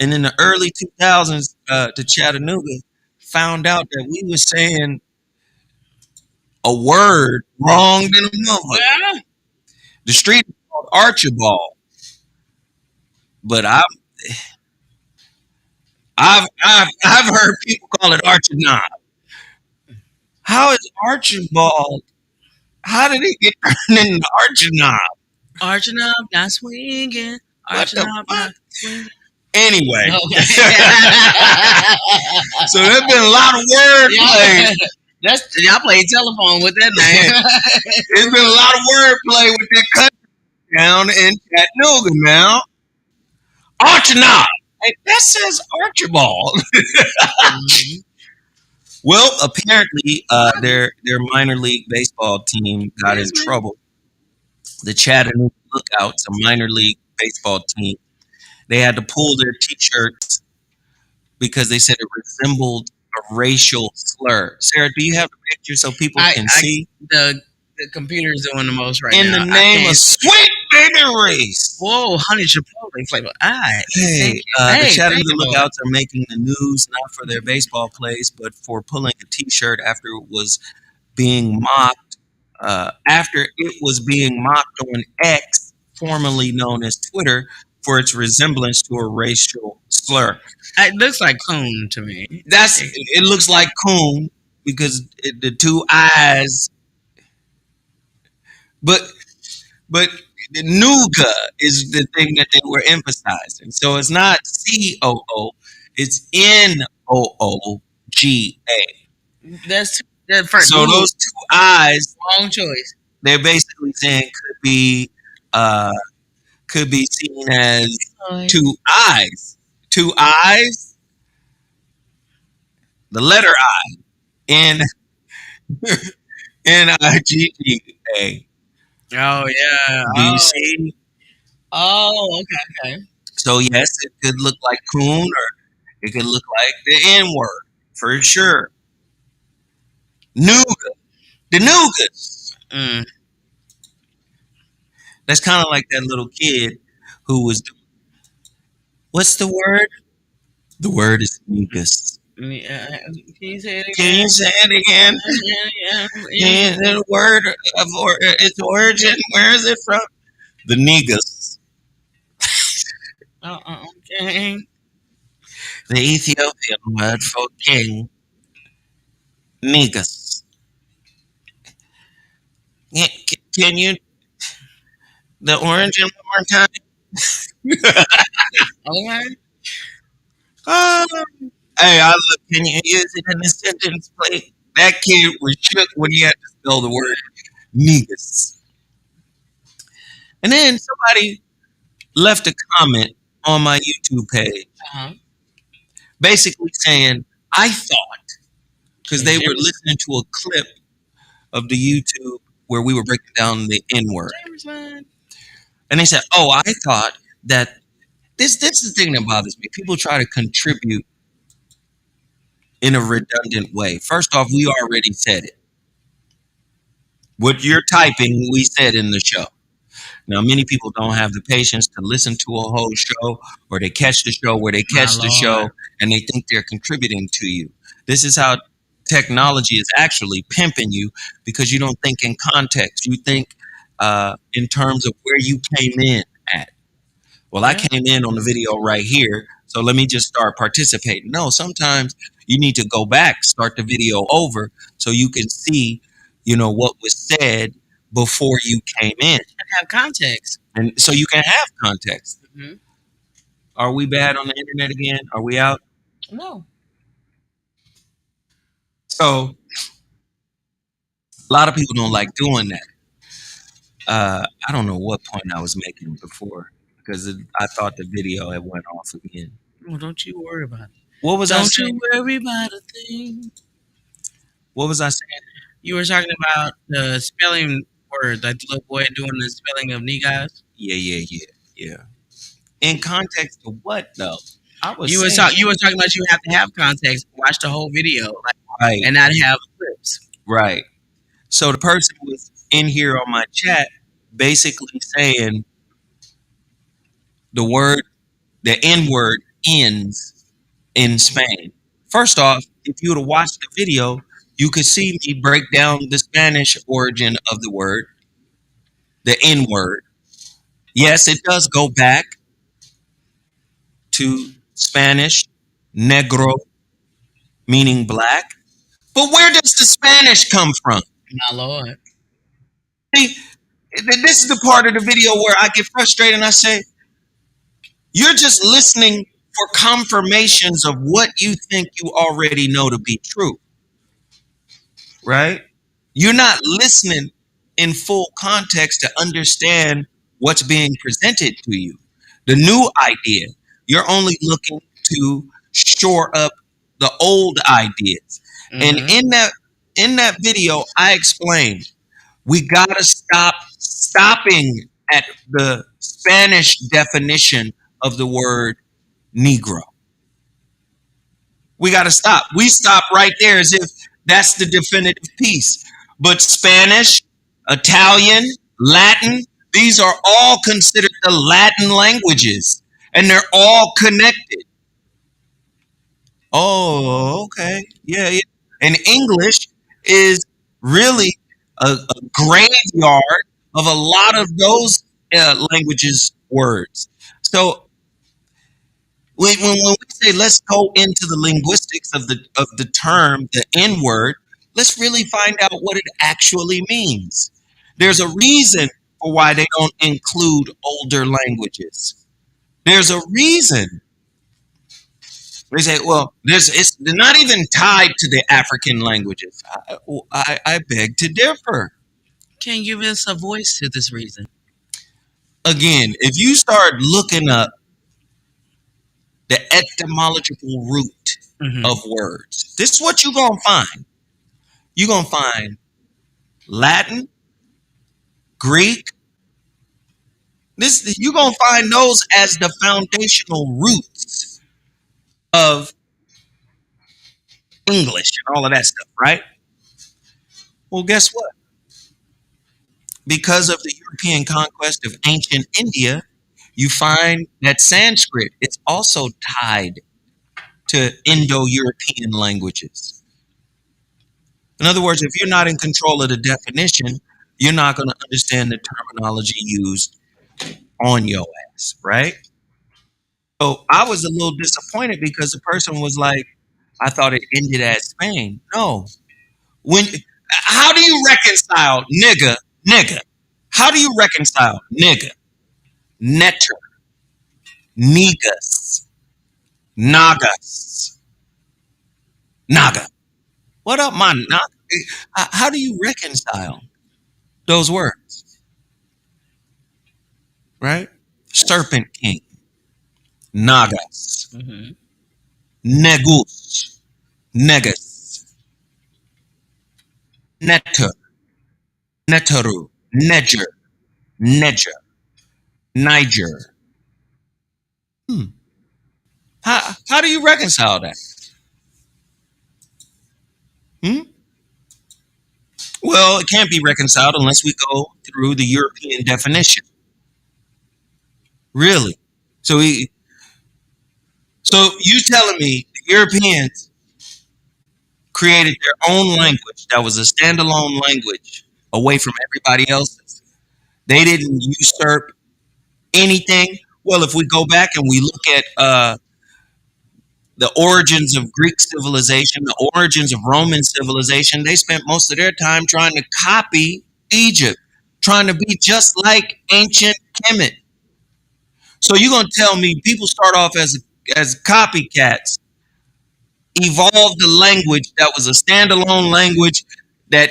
and in the early 2000s to Chattanooga, found out that we were saying a word wrong than a mother. Yeah. The street is called Archibald, but I've heard people call it Archinob. How is Archibald? How did it get turned into Archinob? Archinob not swinging. What the Archinob fuck? not swinging. Anyway, Okay. so there's been a lot of wordplay. Y'all play telephone with that name. There's been a lot of wordplay with that country down in Chattanooga now. Archinob. Hey, that says Archibald. Mhm. Well, apparently, their minor league baseball team got in trouble. The Chattanooga Lookouts, a minor league baseball team, they had to pull their T-shirts because they said it resembled a racial slur. Sarah, do you have a picture so people can see? The The computer's doing the most right In the now. I name of can't. sweet baby race. Whoa, honey Chipotle flavor. All right. Thank Hey, you. the Hey, thank Chattanooga you, Lord. Lookouts are making the news not for their baseball plays, but for pulling a T-shirt after it was being mocked. After it was being mocked on X, formerly known as Twitter, for its resemblance to a racial slur. It looks like coon to me. That's it. Looks like coon because the two eyes, but but the nougat is the thing that they were emphasizing. So it's not COO, it's NOOGA. That's that for So ooh, those two eyes, wrong choice. they're basically saying uh could be seen as Lord. two eyes. Two eyes, the letter I, N NIGGA. Oh yeah. Do you see? Okay. So yes, it could look like coon or it could look like the N word for sure. Nougat, the nougat. Mm. That's kind of like that little kid who was. What's the word? The word is negus. Can you say it Can again? you say it again? And the word of its origin. Where is it from? The negus. Okay. The Ethiopian word for king. Negus. Can you the origin one more time? Okay. Uh, hey, I look. Can you use it in a sentence, please? That kid was shook when he had to spell the word negus. And then somebody left a comment on my YouTube page, Uh-huh. basically saying, I thought, because they were James, listening to a clip of the YouTube where we were breaking down the N word. Jameson. And they said, oh, I thought that this is the thing that bothers me. People try to contribute in a redundant way. First off, we already said it. What you're typing, we said in the show. Now, many people don't have the patience to listen to a whole show, or they catch the show where they My catch the Lord. show and they think they're contributing to you. This is how technology is actually pimping you because you don't think in context. You think in terms of where you came in at. Well, I Yeah. came in on the video right here, so let me just start participating. No, sometimes you need to go back, start the video over so you can see, what was said before you came in. And have context. And so you can have context. Hmm. Are we bad on the internet again? Are we out? No. So a lot of people don't like doing that. I don't know what point I was making before because I thought the video had went off again. Well, don't you worry about it. What was I Don't saying? you worry about a thing. What was I saying? You were talking about the spelling word, like the little boy doing the spelling of niggas. Yeah. In context of what though? I was You was saying talking. You was talking about you have to have context, watch the whole video, like, right, and not have clips. right. So the person was in here on my chat basically saying the word, the N word ends in Spain. First off, if you would have watched the video, you could see me break down the Spanish origin of the word, the N word. Yes, it does go back to Spanish, negro, meaning black. But where does the Spanish come from? My Lord. See, this is the part of the video where I get frustrated and I say, you're just listening for confirmations of what you think you already know to be true, right? You're not listening in full context to understand what's being presented to you. The new idea, you're only looking to shore up the old ideas. And Hmm. in that video, I explained we gotta stop stopping at the Spanish definition of the word Negro. We gotta stop. We stop right there as if that's the definitive piece. But Spanish, Italian, Latin. These are all considered the Latin languages, and they're all connected. Oh, okay. Yeah, yeah. And English is really a graveyard of a lot of those languages words. So when we say let's go into the linguistics of the term, the N word, let's really find out what it actually means. There's a reason for why they don't include older languages. There's a reason. They say, well, they're not even tied to the African languages. I beg to differ. Can you give us a voice to this reason? Again, if you start looking up the etymological root Hmm. of words, this is what you're going to find. You're going to find Latin, Greek. You're going to find those as the foundational roots of English and all of that stuff, right? Well, guess what? Because of the European conquest of ancient India, you find that Sanskrit is also tied to Indo-European languages. In other words, if you're not in control of the definition, you're not going to understand the terminology used on your ass, right? So I was a little disappointed because the person was like, I thought it ended at Spain. No. When how do you reconcile nigga? How do you reconcile nigga, netter, negus, nagas, naga? What up, my naga? How do you reconcile those words, right? Serpent king, nagas, Hmm. negus, negus, netter, netteru, nedger, nedger, Niger. Hmm. How do you reconcile that? Hmm? Well, it can't be reconciled unless we go through the European definition. Really? So so you telling me the Europeans created their own language that was a standalone language away from everybody else's? They didn't usurp anything. Well, if we go back and we look at the origins of Greek civilization, the origins of Roman civilization, they spent most of their time trying to copy Egypt, trying to be just like ancient Kemet. So you're gonna tell me people start off as copycats, evolved a language that was a standalone language that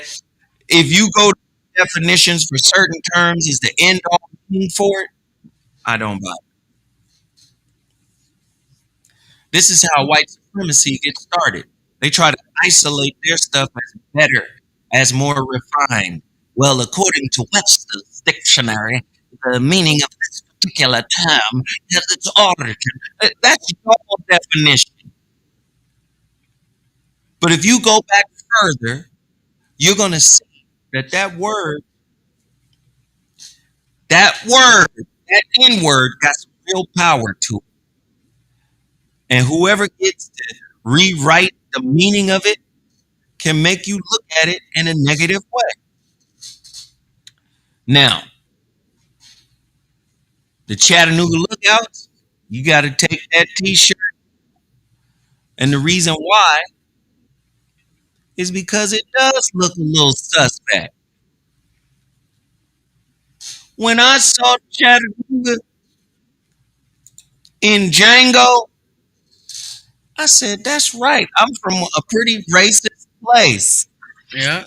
if you go to definitions for certain terms is the end all meaning for it? I don't buy it. This is how white supremacy gets started. They try to isolate their stuff as better, as more refined. Well, according to Webster's dictionary, the meaning of this particular term has its origin. That's your definition. But if you go back further, you're going to see that that N word got some real power to it. And whoever gets to rewrite the meaning of it can make you look at it in a negative way. Now, the Chattanooga Lookouts, you got to take that t shirt. And the reason why is because it does look a little suspect. When I saw Chattanooga in Django, I said, that's right. I'm from a pretty racist place. Yeah.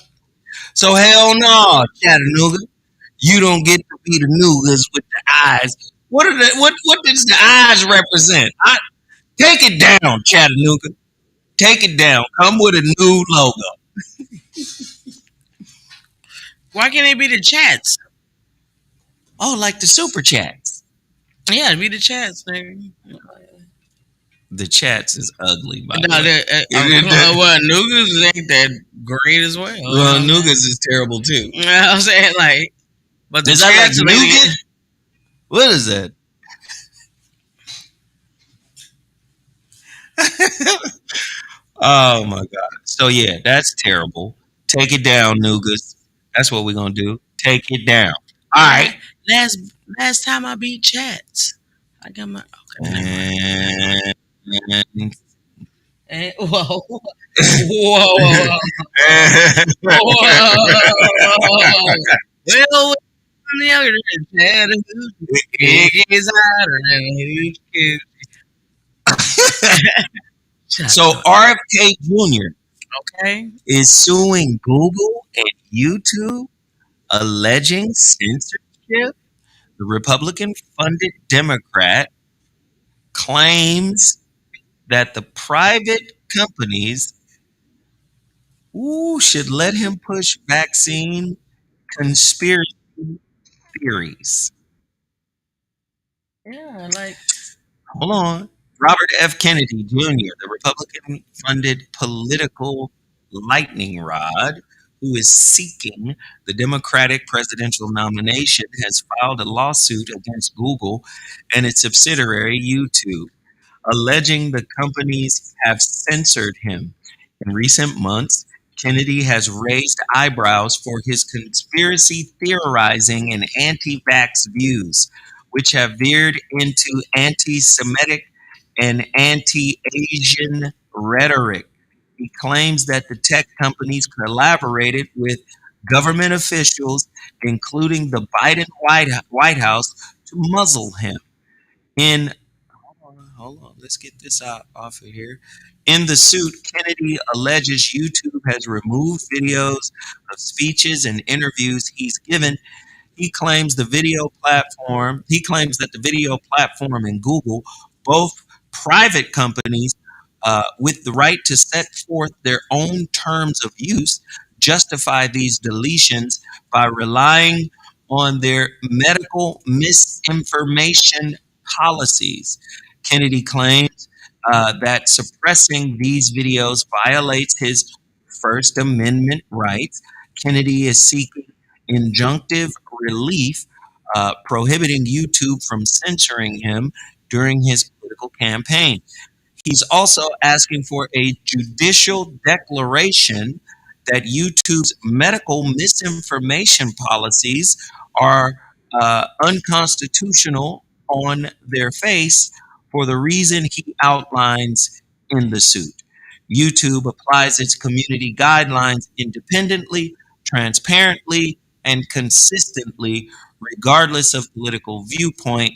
So hell no, Chattanooga. You don't get to be the Nugas with the eyes. What does the eyes represent? Take it down, Chattanooga. Take it down. Come with a new logo. Why can't it be the chats? Oh, like the super chats. Yeah, be the chats, nigga. The chats is ugly, by No, the way. well, Nugas ain't that great as well. You know Well, what I'm saying? Nugas is terrible too. You know what I'm saying? Like, but the Is that like translating nougat? it, What is that? Oh my god. So yeah, that's terrible. Take it down, Nugas. That's what we're gonna do. Take it down. All la- right. last last time I beat chats, I got my okay. Never mind. And, Whoa, whoa, whoa, whoa. Well, on the other hand, it is harder than who can shut so the RFK Jr. okay. is suing Google and YouTube, alleging censorship. The Republican funded Democrat claims that the private companies should let him push vaccine conspiracy theories. Yeah, like Hold on. Robert F. Kennedy Jr., the Republican funded political lightning rod who is seeking the Democratic presidential nomination, has filed a lawsuit against Google and its subsidiary YouTube, alleging the companies have censored him. In recent months, Kennedy has raised eyebrows for his conspiracy theorizing and anti vax views, which have veered into anti Semitic and anti Asian rhetoric. He claims that the tech companies collaborated with government officials, including the Biden White House, to muzzle him. In hold on. Let's get this out off of here. In the suit, Kennedy alleges YouTube has removed videos of speeches and interviews he's given. He claims that the video platform and Google, both private companies with the right to set forth their own terms of use, justify these deletions by relying on their medical misinformation policies. Kennedy claims that suppressing these videos violates his First Amendment rights. Kennedy is seeking injunctive relief, prohibiting YouTube from censoring him during his political campaign. He's also asking for a judicial declaration that YouTube's medical misinformation policies are unconstitutional on their face for the reason he outlines in the suit. YouTube applies its community guidelines independently, transparently, and consistently, regardless of political viewpoint.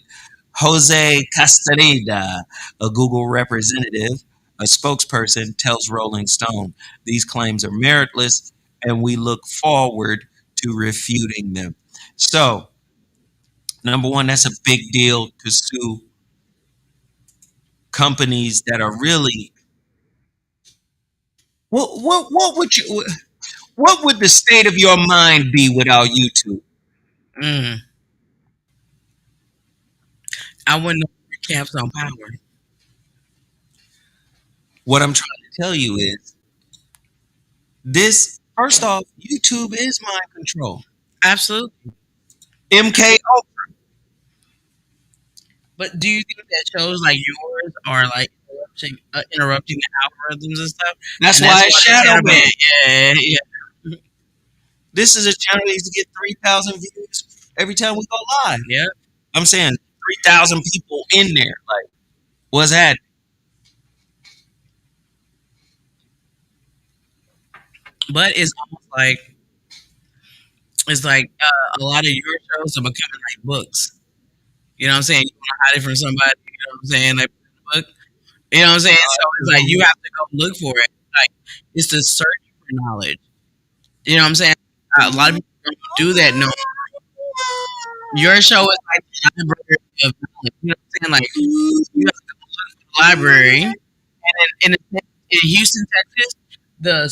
Jose Castareda, a Google representative, a spokesperson, tells Rolling Stone these claims are meritless and we look forward to refuting them. So, number one, that's a big deal to sue companies that are really what would you what would the state of your mind be without YouTube? mm, I wouldn't know recaps on power. What I'm trying to tell you is this first off, YouTube is mind control. Absolutely. MKO. But do you think that shows like yours are like interrupting the algorithms and stuff? That's And why that's it's why the shadow shadow ban. banned. Yeah, yeah, This is a channel that used to get 3,000 views every time we go live. yeah. I'm saying 3,000 people in there. Like, what's that? But it's almost like it's like a lot of your shows are becoming like books. You know what I'm saying? You want to hide it from somebody. You know what I'm saying? Like book. You know what I'm saying? So it's like you have to go look for it. Like it's the search for knowledge. You know what I'm saying? A lot of people don't do that. No, your show is like the library of knowledge. You know what I'm saying? Like you have to go look for the library. And in Houston, Texas, the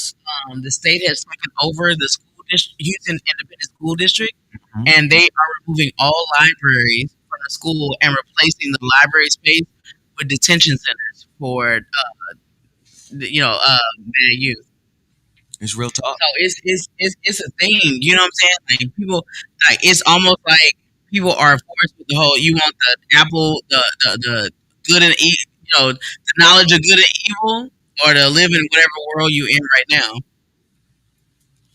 state has taken over the school district, Houston Independent School District, Mhm. and they are removing all libraries from the school and replacing the library space with detention centers for bad youth. It's real talk. So it's a thing. You know what I'm saying? Like people, like it's almost like people are forced with the whole. You want the apple, the good and evil. You know, the knowledge of good and evil, or to live in whatever world you in right now.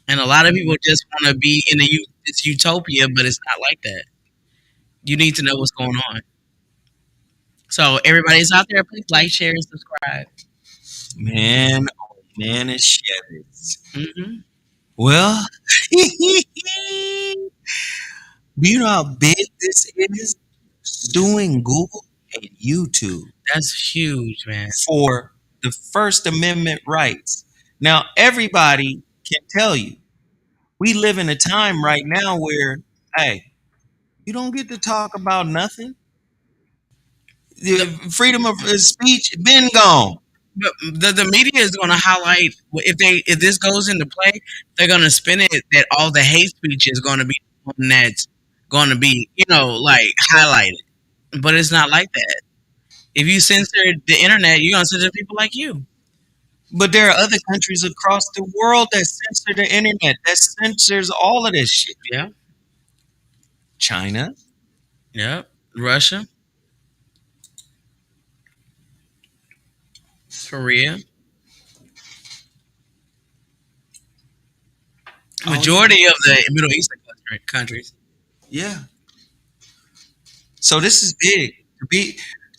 And a lot of people just want to be in this utopia, but it's not like that. You need to know what's going on. So everybody's out there, please like, share, and subscribe. Man, oh man, it's Chevys. Hmm. Well, do you know how big this is? Suing Google and YouTube That's huge, man. for the First Amendment rights. Now, everybody can tell you we live in a time right now where, hey, you don't get to talk about nothing. The The, freedom of speech been gone. the media is going to highlight if this goes into play, they're going to spin it that all the hate speech is going to be one that's going to be like highlighted, but it's not like that. If you censor the internet, you're going to censor people like you. But there are other countries across the world that censor the internet, that censors all of this shit. Yeah. China, Yep. Russia, Korea, oh, majority of the Middle Eastern countries. yeah. So this is big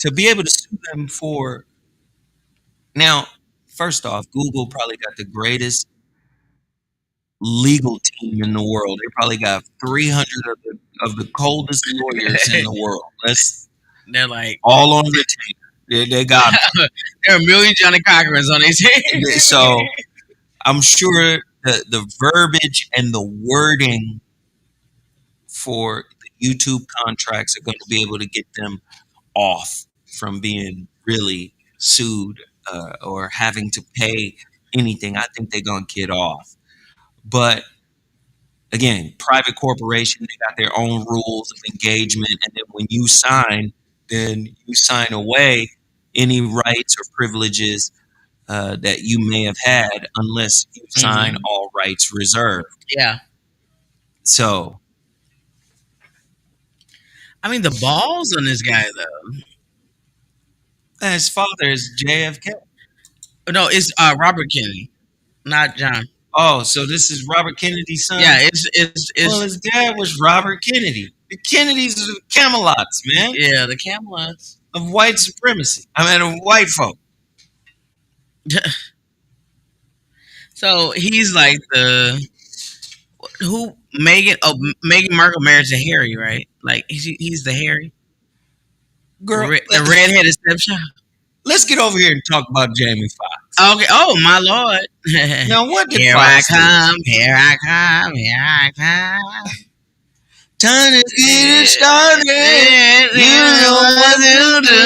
to be able to sue them for. Now, first off, Google probably got the greatest legal team in the world. They probably got 300 of the coldest lawyers in the world. That's They're like all on retainer. They got there are a million Johnny Cochrans on these team. so I'm sure the verbiage and the wording for the YouTube contracts are going to be able to get them off from being really sued or having to pay anything. I think they're going to get off. But again, private corporation, they got their own rules of engagement. And then when you sign, then you sign away any rights or privileges that you may have had unless you sign all rights reserved. Yeah. So, I mean, the balls on this guy, though. his father is JFK. No, it's Robert Kennedy, not John. Oh, so this is Robert Kennedy's son? Yeah, it's Well, his dad was Robert Kennedy. The Kennedys are the Camelots, man, yeah, the Camelots. of white supremacy. I mean, of white folk. So he's like Meghan Markle married to Harry, right? Like he's the Harry, Girl, the redheaded stepchild. let's get over here and talk about Jamie Foxx. Okay. Oh my lord. Now, what did Here Foxx do? here I come, here I come. Time to get it started. You know what to do.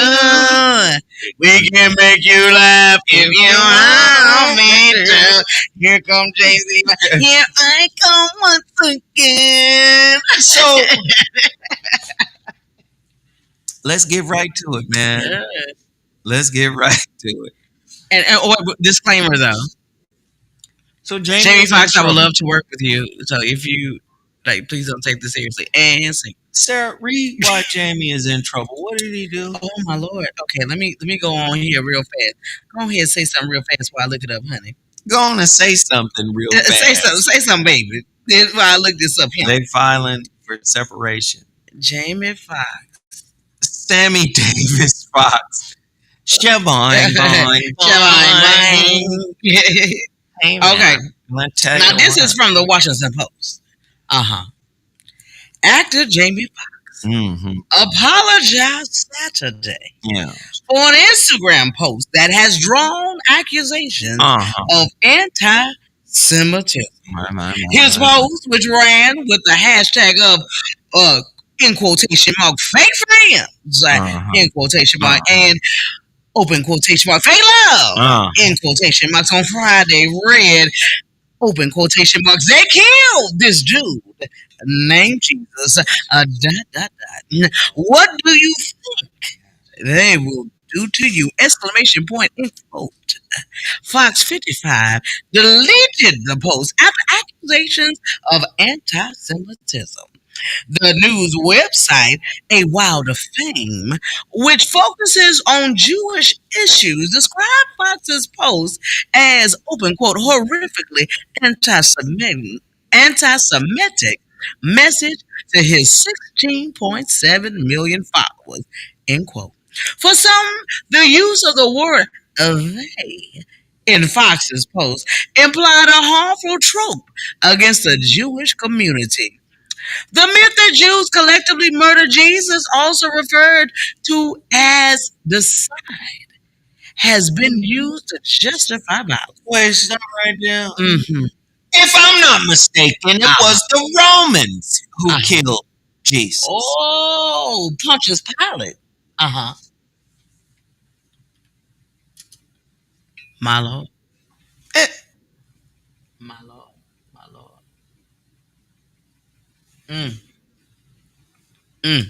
We can make you laugh if you want me to. Here comes Jay-Z. Here I come once again. So, let's get right to it, man. Yeah. Let's get right to it. And disclaimer though, So, Jamie Foxx, I would love to work with you. So if you please don't take this seriously. And sing. Sarah, read why Jamie is in trouble. What did he do? Oh my lord. Okay, let me go on here real fast. Go ahead and say something real fast while I look it up, honey. Go on and say something real fast. Say something, baby. While I look this up here. They filing for separation. Jamie Foxx. Sammy Davis Fox. Shabine, Okay. Now this is from from the Washington Post. Actor Jamie Foxx apologized Saturday Yeah. for an Instagram post that has drawn accusations of anti-Semitism. His post, which ran with the hashtag of in quotation mark fake friends, in quotation mark, and open quotation mark fake love, in quotation marks, on Friday, read open quotation marks, they killed this dude named Jesus. What do you think they will due to you! Exclamation point in quote. Fox 55 deleted the post after accusations of anti-Semitism. The news website, A Wild of Fame, which focuses on Jewish issues, described Fox's post as open quote horrifically anti-Semitic message to his 16.7 million followers, end quote. For some, the use of the word they in Fox's post implied a harmful trope against the Jewish community. The myth that Jews collectively murdered Jesus, also referred to as the Side, has been used to justify violence. Wait, stop right there. Mm-hmm. If I'm not mistaken, it was the Romans who killed Jesus. Oh, Pontius Pilate. Uh-huh. My Lord. Eh, My Lord. My Lord. Mm. Mm.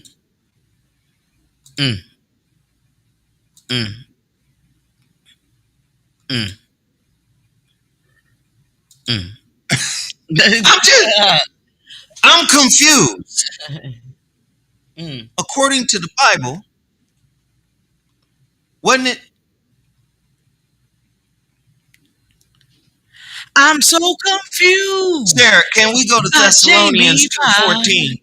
Mm. Mm. Mm. Mm. I'm confused. Mm. According to the Bible, wasn't it? I'm so confused. Sarah, can we go to Thessalonians 2:14?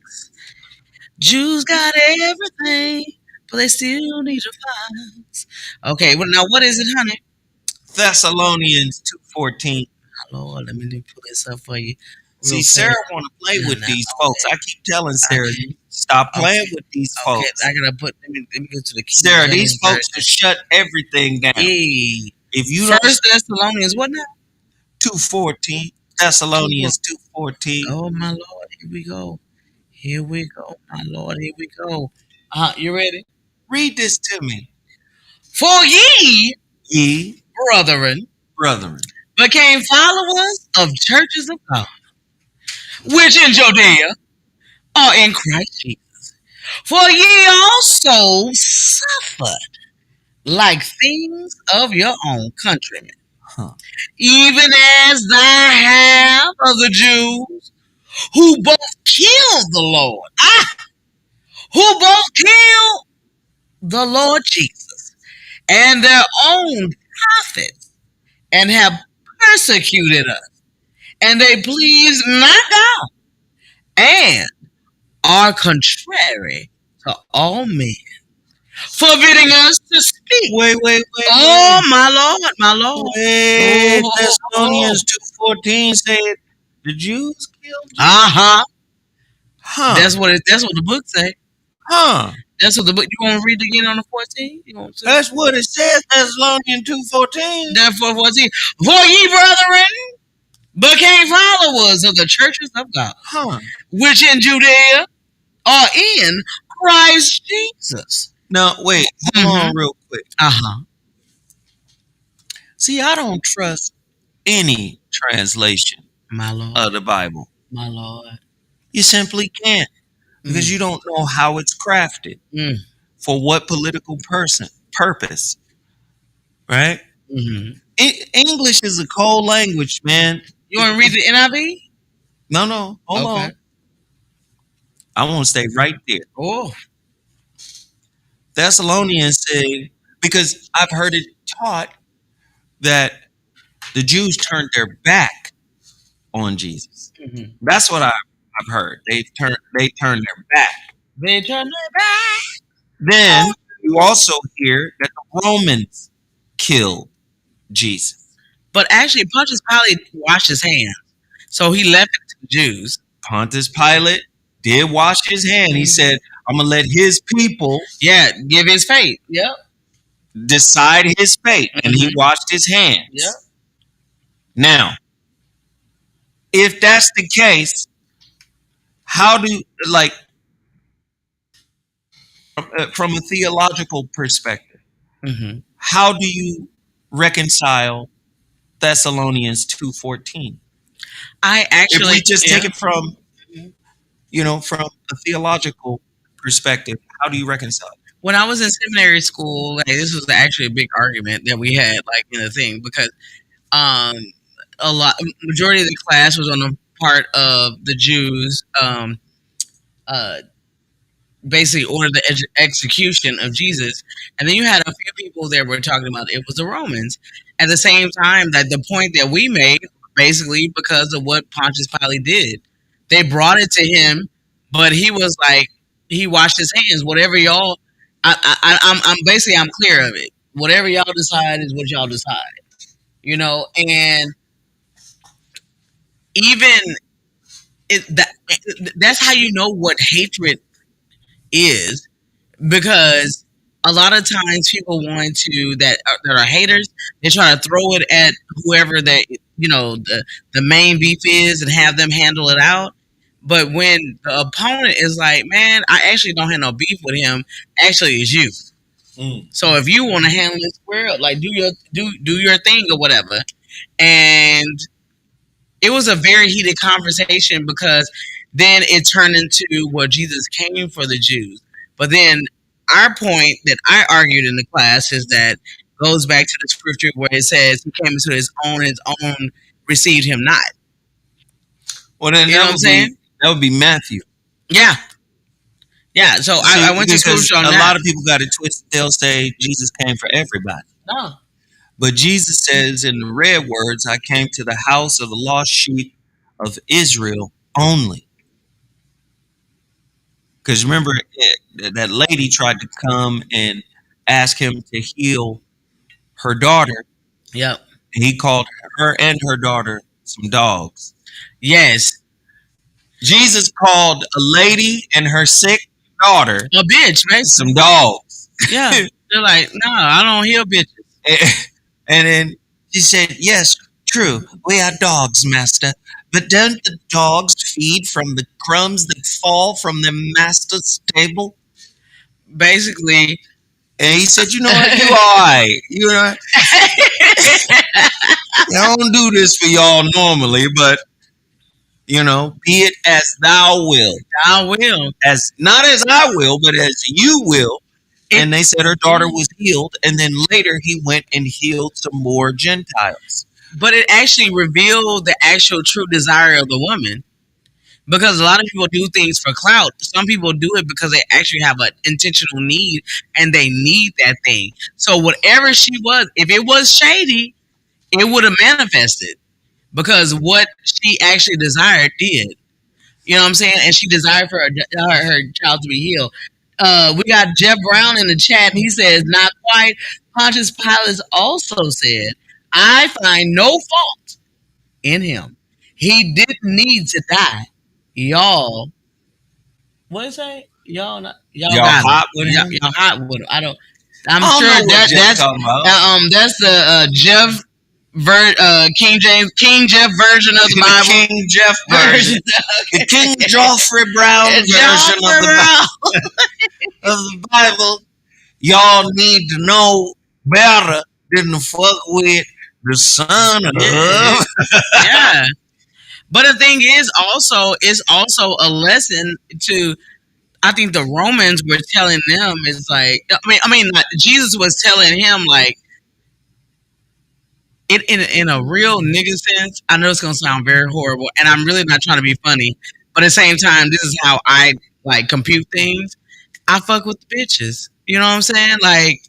Jews got everything, but they still need to fight. Okay, well now what is it, honey? Thessalonians 2:14. My Lord, let me pull this up for you. See, Sarah want to play with these folks. I keep telling Sarah, stop playing with these folks. I gotta put. Let me go to the key. Sarah, these folks will shut everything down. Hey. If you First Thessalonians, what now? 2:14. Thessalonians 2:14. Oh my Lord, here we go. Here we go, my Lord. Here we go. You ready? Read this to me. For ye, brethren, became followers of churches of God, which in Judea are in Christ Jesus. For ye also suffered like things of your own countrymen, even as thy half of the Jews who both killed the Lord, who both killed the Lord Jesus and their own prophets, and have persecuted us, and they please not God, and are contrary to all men, forbidding us to speak. Wait. Oh, my Lord, my Lord. Wait, Thessalonians 2:14 said the Jews killed Jesus. Huh. That's what the book say. Huh. That's what the book. You want to read again on the 14? That's what it says, Thessalonians 2:14. Therefore, 14. For ye, brethren, became followers of the churches of God, which in Judea are in Christ Jesus. Now, wait, hold on real quick. See, I don't trust any translation my Lord, of the Bible. My Lord. You simply can't, because you don't know how it's crafted, for what political purpose, right? English is a cold language, man. You want to read the NIV? No, hold on. I want to stay right there. Oh, Thessalonians say, because I've heard it taught that the Jews turned their back on Jesus. That's what I've heard. They turned their back. They turned their back. Then you also hear that the Romans killed Jesus. But actually, Pontius Pilate washed his hands, so he left it to the Jews. Pontius Pilate did wash his hand. He said, I'm going to let his people give his fate. Yep. Decide his fate. And he washed his hands. Yep. Now, if that's the case, how do, from a theological perspective, how do you reconcile Thessalonians 2:14? If we just take it from, from a theological perspective, how do you reconcile it? when I was in seminary school, like this was actually a big argument that we had, like in the thing, because um, a lot majority of the class was on the part of the Jews, uh, basically ordered the execution of Jesus, and then you had a few people that were talking about it was the Romans. At the same time, that the point that we made, basically because of what Pontius Pilate did, they brought it to him, but he was like, he washed his hands. Whatever y'all, I'm basically I'm clear of it. Whatever y'all decide is what y'all decide, and even that's how you know what hatred is, because a lot of times people want to that are haters, they try to throw it at whoever that the main beef is and have them handle it out. But when the opponent is like, man, I actually don't have no beef with him, actually it's you. So if you want to handle it square up, like do your thing or whatever. And it was a very heated conversation, because then it turned into, well, Jesus came for the Jews. But then our point that I argued in the class is that goes back to the scripture where it says he came into his own received him not. Well, then You know what I'm saying? that would be Matthew. Yeah. Yeah. So See, I went to because scripture on a that. lot of people got it twisted. They'll say Jesus came for everybody. No. But Jesus says in the red words, I came to the house of the lost sheep of Israel only. Because remember, that lady tried to come and ask him to heal her daughter. Yep. And he called her and her daughter some dogs. Yes. Jesus called a lady and her sick daughter A bitch, right? some dogs. Yeah. They're like, no, I don't heal bitches. And then she said, yes, true. We are dogs, master. But don't the dogs feed from the crumbs that fall from their master's table? Basically. And he said, you know what? You all right. You know, I don't do this for y'all normally, but, be it as thou will. I will. As not as I will, but as you will. And they said her daughter was healed. And then later he went and healed some more Gentiles. But it actually revealed the actual true desire of the woman. Because a lot of people do things for clout. Some people do it because they actually have an intentional need and they need that thing. So whatever she was, if it was shady, it would have manifested, because what she actually desired did. You know what I'm saying? And she desired for her child to be healed. We got Jeff Brown in the chat, and he says, not quite. Pontius Pilate also said, I find no fault in him. He didn't need to die. Y'all, what is that? Y'all got hot him. with him? Y'all hot with him. I'm I don't sure know what Jeff's that's talking about. that's the Jeff King Jeff version of the Bible. King Jeff version. The King Joffrey Brown version of the Bible. Y'all need to know better than to fuck with the son of. Yeah. But the thing is also, it's also a lesson to, I think the Romans were telling them, is like, Jesus was telling him, like, it in a real nigga sense. I know it's gonna sound very horrible, and I'm really not trying to be funny, but at the same time, this is how I like compute things. I fuck with the bitches. You know what I'm saying? Like,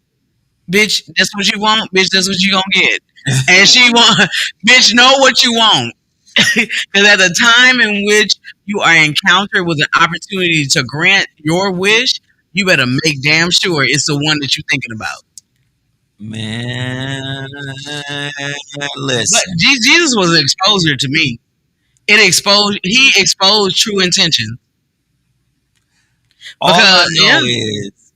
bitch, that's what you want. Bitch, that's what you gonna get. And she want, bitch, know what you want. Because at the time in which you are encountered with an opportunity to grant your wish, you better make damn sure it's the one that you're thinking about. Man, But listen. Jesus was an exposure to me. He exposed true intention. All I Because know is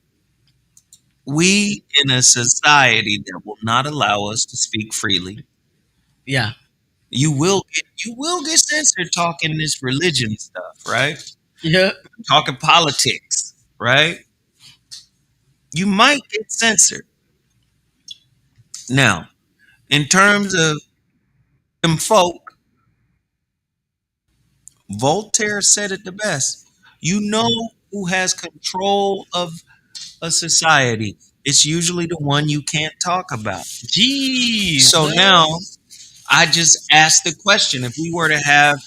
we in a society that will not allow us to speak freely. yeah, You will get censored talking this religion stuff, right? yeah, Talking politics, right? You might get censored. Now, in terms of them folk, Voltaire said it the best. You know who has control of a society. It's usually the one you can't talk about. So now Jesus. I just asked the question, if we were to have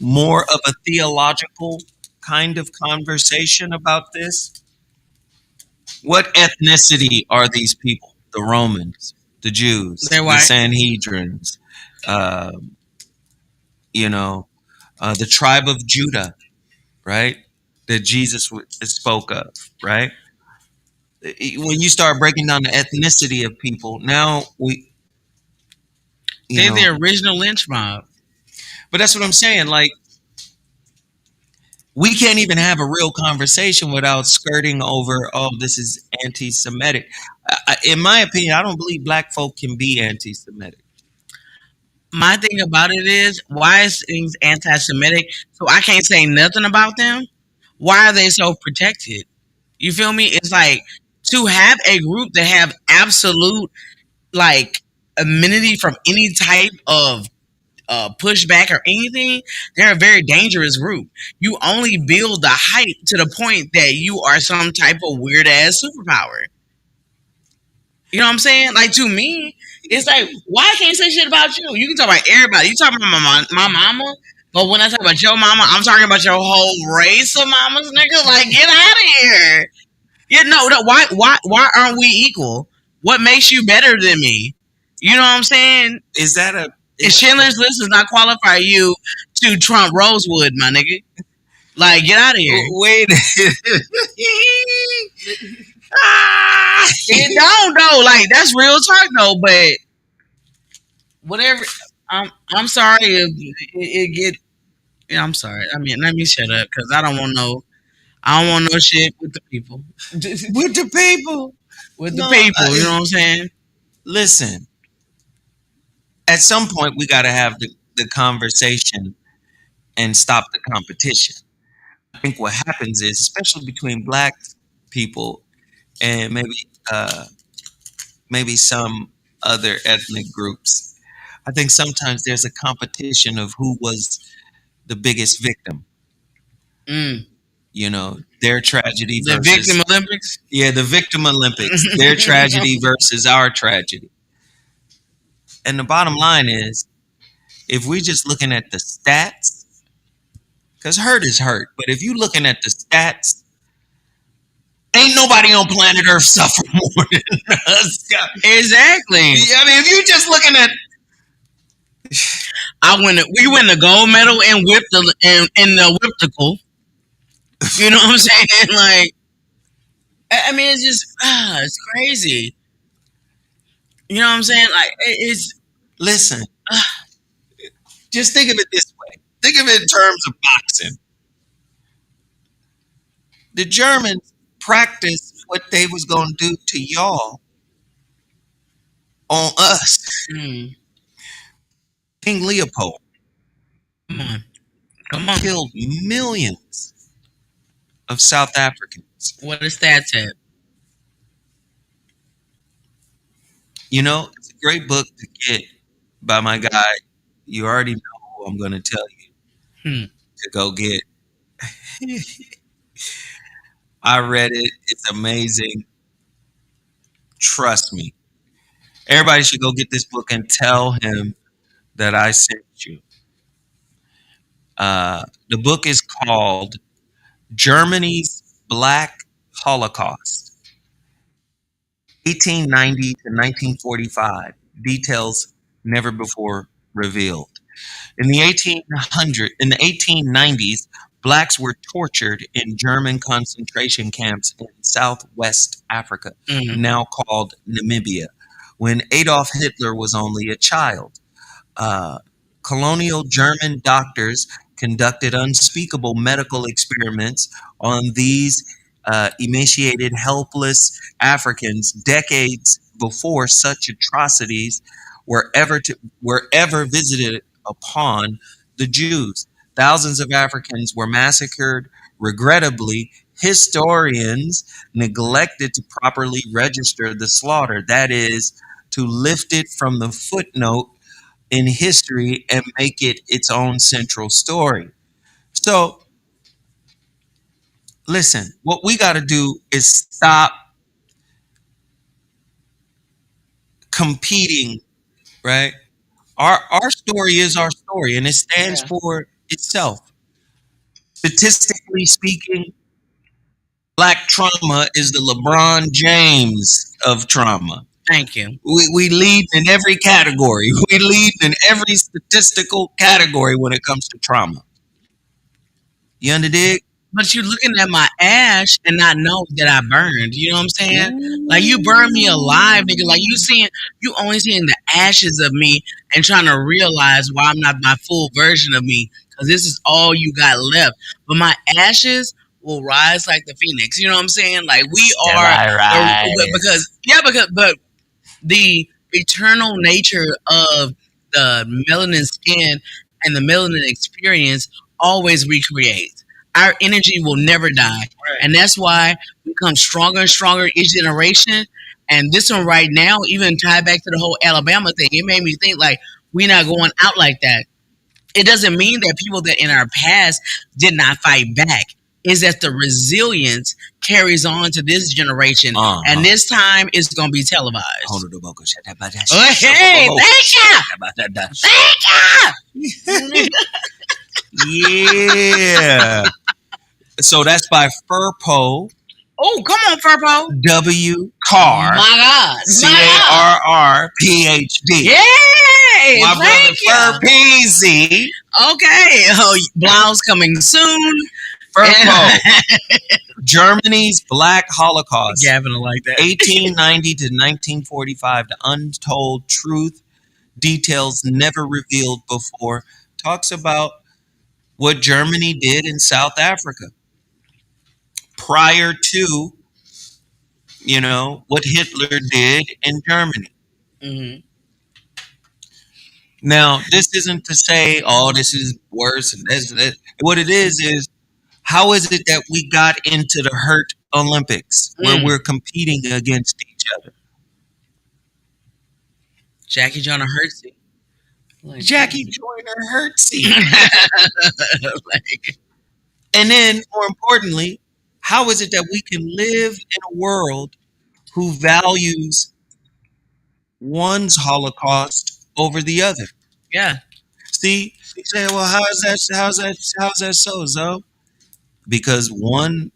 more of a theological kind of conversation about this, what ethnicity are these people? The Romans, the Jews, They're the white. Sanhedrins, uh, you know, the tribe of Judah, right? That Jesus spoke of, right? When you start breaking down the ethnicity of people, now you They're know, the original lynch mob. but that's what I'm saying. Like, we can't even have a real conversation without skirting over, oh, this is anti Semitic. In my opinion, I don't believe black folk can be anti Semitic. My thing about it is, why is things anti-Semitic? So I can't say nothing about them. Why are they so protected? You feel me? It's like to have a group that have absolute like immunity from any type of pushback or anything. They're a very dangerous group. You only build the hype to the point that you are some type of weird ass superpower. You know what I'm saying? Like to me, it's like why I can't say shit about you? You can talk about everybody. You talk about my mama, but when I talk about your mama, I'm talking about your whole race of mamas, nigga. Like get out of here. Yeah, no. Why aren't we equal? What makes you better than me? You know what I'm saying? Is that a And Schindler's List does not qualify you to Trump Rosewood, my nigga. Like, get out of here. wait? It don't though. Like, that's real talk though. But whatever. I'm sorry if it get. Yeah, I'm sorry. I mean, let me shut up because I don't want no. I don't want no shit with the people. With the people? With the No, people, you know what I'm saying? listen. At some point, we got to have the conversation and stop the competition. I think what happens is, especially between black people and maybe some other ethnic groups, I think sometimes there's a competition of who was the biggest victim. Mm. Their tragedy The versus, Victim Olympics. yeah, the victim Olympics, their tragedy versus our tragedy. And the bottom line is, if we're just looking at the stats, because hurt is hurt, but if you're looking at the stats, ain't nobody on planet Earth suffer more than us. Exactly. I mean, if you're just looking at, We win the gold medal and in the whiptical. You know what I'm saying? Like, I mean, it's just it's crazy. You know what I'm saying? Like, it's listen, just think of it this way. Think of it in terms of boxing. The Germans practiced what they was going to do to y'all on us. mm, King Leopold come on, come on. killed millions of South Africans. What is that at? It's a great book to get by my guy. You already know who I'm going to tell you Hmm. to go get. I read it. It's amazing. Trust me. Everybody should go get this book and tell him that I sent you. The book is called Germany's Black Holocaust, 1890 to 1945. Details never before revealed. In the 1890s, blacks were tortured in German concentration camps in Southwest Africa, Mm. now called Namibia, when Adolf Hitler was only a child. Uh, Colonial German doctors conducted unspeakable medical experiments on these emaciated, helpless Africans decades before such atrocities were ever visited upon the Jews. Thousands of Africans were massacred. Regrettably, historians neglected to properly register the slaughter, that is, to lift it from the footnote in history and make it its own central story. So listen, what we got to do is stop competing, right? Our story is our story, and it stands Yeah. for itself. Statistically speaking, black trauma is the LeBron James of trauma. Thank you. We lead in every category. We lead in every statistical category when it comes to trauma. You under dig? But you looking at my ash and not know that I burned. You know what I'm saying? Like you burned me alive, nigga. Like you only seeing the ashes of me and trying to realize why I'm not my full version of me. Because this is all you got left. But my ashes will rise like the phoenix. You know what I'm saying? Like we Still are I rise. because the eternal nature of the melanin skin and the melanin experience always recreates. Our energy will never die. Right. And that's why we become stronger and stronger each generation. And this one right now, even tied back to the whole Alabama thing, it made me think like we're not going out like that. It doesn't mean that people that in our past did not fight back. Is that the resilience carries on to this generation, and this time it's going to be televised. Oh, hey, thank you. Yeah. So that's by Furpo Oh, come on, Furpo. W. Carr. My God. CARRPHD. Yay! My brother Thank you. Fur Peasy. Okay. Oh, blouse coming soon. Furpo. Germany's Black Holocaust. Gavin will like that. 1890 to 1945. The untold truth, details never revealed before. Talks about what Germany did in South Africa prior to, what Hitler did in Germany. Mm-hmm. Now, this isn't to say, oh, this is worse and this. What it is how is it that we got into the hurt Olympics where we're competing against each other? Jackie Joyner Hurtsy. Like, Jackie Joyner Hurtsy. like, And then, more importantly, how is it that we can live in a world who values one's Holocaust over the other? yeah. See, you say, well, how's that so, Zoe? Because one's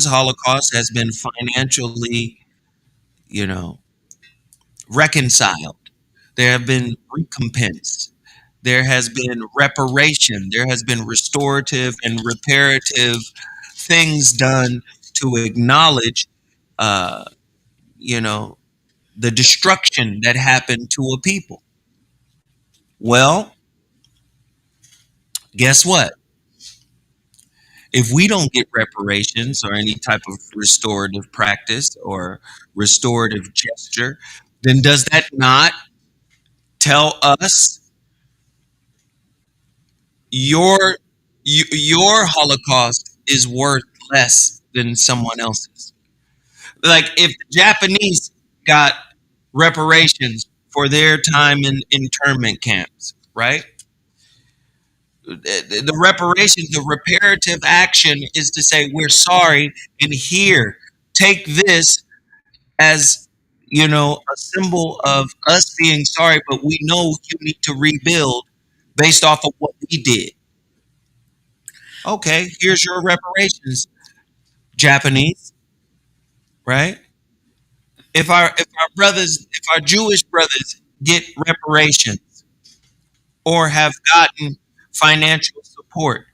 Holocaust has been financially, reconciled. There have been recompense. There has been reparation. There has been restorative and reparative things done to acknowledge, uh, you know, the destruction that happened to a people. Well, guess what? If we don't get reparations or any type of restorative practice or restorative gesture, then does that not tell us your your Holocaust is worth less than someone else's? Like if the Japanese got reparations for their time in internment camps, right? The reparations, the reparative action is to say we're sorry, and here, take this as a symbol of us being sorry, but we know you need to rebuild based off of what we did. Okay, here's your reparations, Japanese, right? If our Jewish brothers get reparations or have gotten financial support,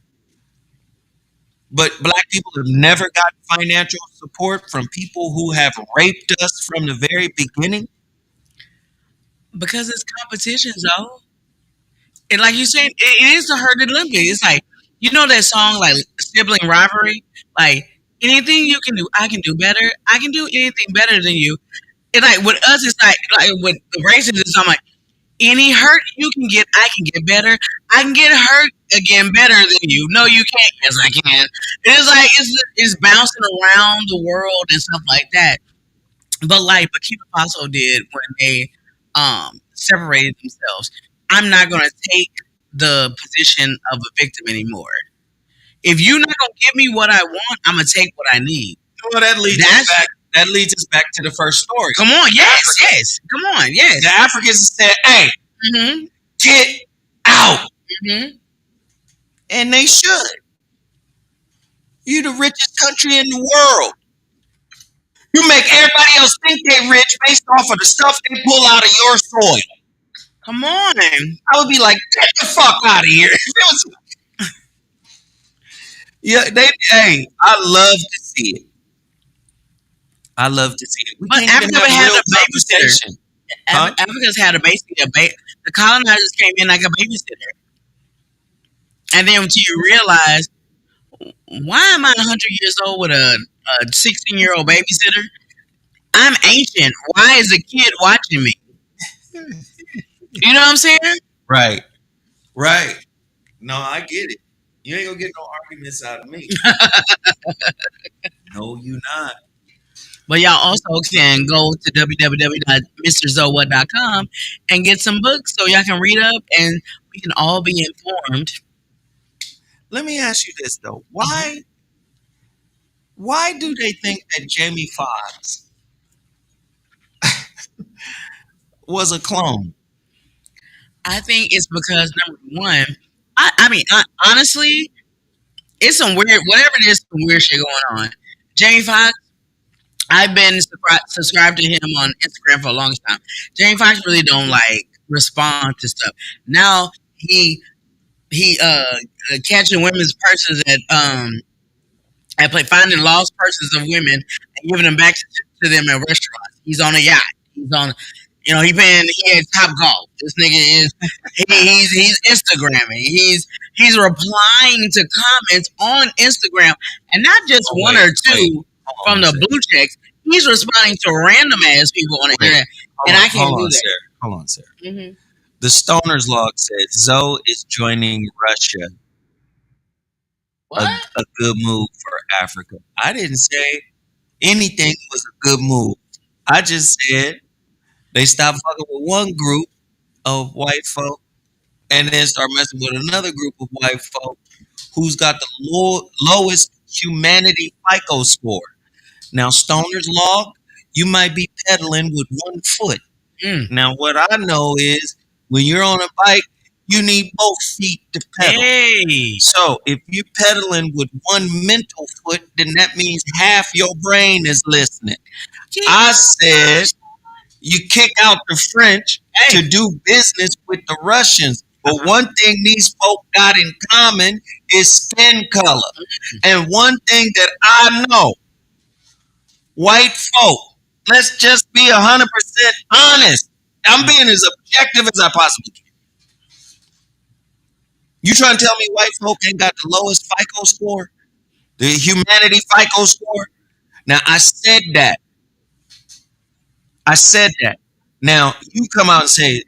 but black people have never gotten financial support from people who have raped us from the very beginning. Because it's competition, though. And like you said, it is a herd Olympic. It's like that song like sibling rivalry. Like anything you can do, I can do better. I can do anything better than you. And like with us, it's like with the races, it's I'm like any hurt you can get, I can get better. I can get hurt again better than you. No, you can't. Yes, I can. It's like it's bouncing around the world and stuff like that. But like Burkina Faso did when they separated themselves. I'm not gonna take the position of a victim anymore. If you're not gonna give me what I want, I'm gonna take what I need. Well, that leads us That's back. That leads us back to the first story. come on, yes, yes, come on, yes. The Africans said, "Hey, Mm-hmm. get out," Mm-hmm. and they should. You're the richest country in the world. You make everybody else think they rich based off of the stuff they pull out of your soil. Come on. I would be like, get the fuck out of here. If it was, yeah, they. Hey, I love to see it. I love to see it. We But can't even Africa have a had real a babysitter. conversation. Huh? Africa's had a basically the colonizers came in like a babysitter, and then until you realize, why am I 100 years old with a 16-year-old babysitter? I'm ancient. Why is a kid watching me? You know what I'm saying? Right. Right. No, I get it. You ain't gonna get no arguments out of me. No, you not. But y'all also can go to www.mrzoa.com and get some books so y'all can read up and we can all be informed. Let me ask you this though. Why do they think that Jamie Foxx was a clone? I think it's because number one, honestly, it's some weird, whatever it is, some weird shit going on. Jamie Foxx, I've been subscribed to him on Instagram for a long time. Jamie Foxx really don't like respond to stuff. Now he catching women's purses at play finding lost purses of women and giving them back to them at restaurants. He's on a yacht. He's on, he had Top Golf. This nigga is he's Instagramming. He's replying to comments on Instagram, and not just Oh, one wait, or wait. two Hold from on, the Sarah. blue checks. He's responding to random ass people on the Wait. internet, and I can't do that. Sarah. Hold on, Sarah. Mm-hmm. The Stoner's log said Zoe is joining Russia. What? A good move for Africa. I didn't say anything was a good move. I just said they stopped fucking with one group of white folk and then start messing with another group of white folk who's got the lowest humanity FICO score. Now, Stoner's log, you might be pedaling with one foot. Mm. Now, what I know is when you're on a bike, you need both feet to pedal. Hey. So if you're pedaling with one mental foot, then that means half your brain is listening. I said you kick out the French to do business with the Russians. But one thing these folk got in common is skin color. And one thing that I know, white folk, let's just be 100% honest. I'm being as objective as I possibly can. You trying to tell me white folk ain't got the lowest FICO score? The humanity FICO score? Now, I said that. Now, you come out and say,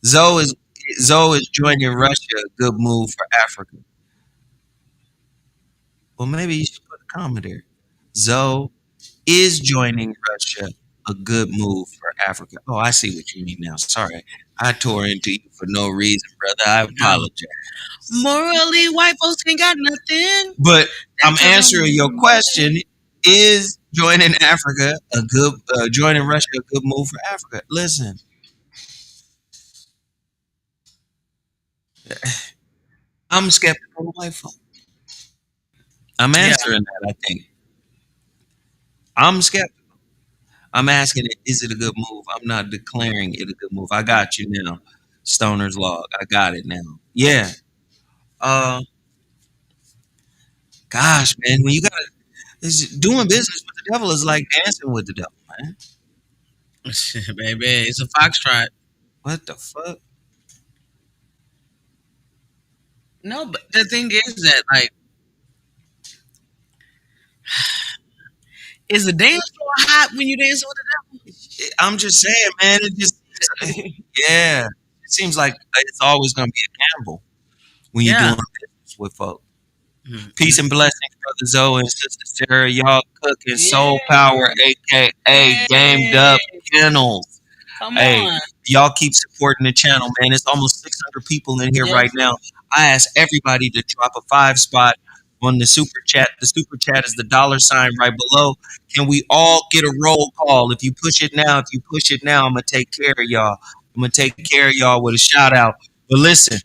Zoe is joining Russia, a good move for Africa. Well, maybe you should put a comma there. Zoe is joining Russia, a good move for Africa. Oh, I see what you mean now. Sorry. I tore into you for no reason, brother. I apologize. Morally, white folks ain't got nothing. But I'm answering your question. Is joining Africa a good joining Russia a good move for Africa? Listen. I'm skeptical of white folk. I'm answering that, I think. I'm skeptical. I'm asking it, is it a good move? I'm not declaring it a good move. I got you now. Stoner's log. I got it now. Yeah. Gosh, man, when you gotta doing business with the devil is like dancing with the devil, man. Baby, it's a foxtrot. What the fuck? No, but the thing is that, like, is the dance floor hot when you dance with the devil? I'm just saying, man. It just, yeah. It seems like it's always gonna be a gamble when you're doing business with folks. Mm-hmm. Peace and blessings, brother Zoe and sister Sarah. Y'all cooking Soul Power, aka Gamed Up Kennels. Come on. Y'all keep supporting the channel, man. It's almost 600 people in here right now. I asked everybody to drop a 5 spot on the super chat. The super chat is the dollar sign right below. Can we all get a roll call? If you push it now, I'm gonna take care of y'all. I'm gonna take care of y'all with a shout out. But listen,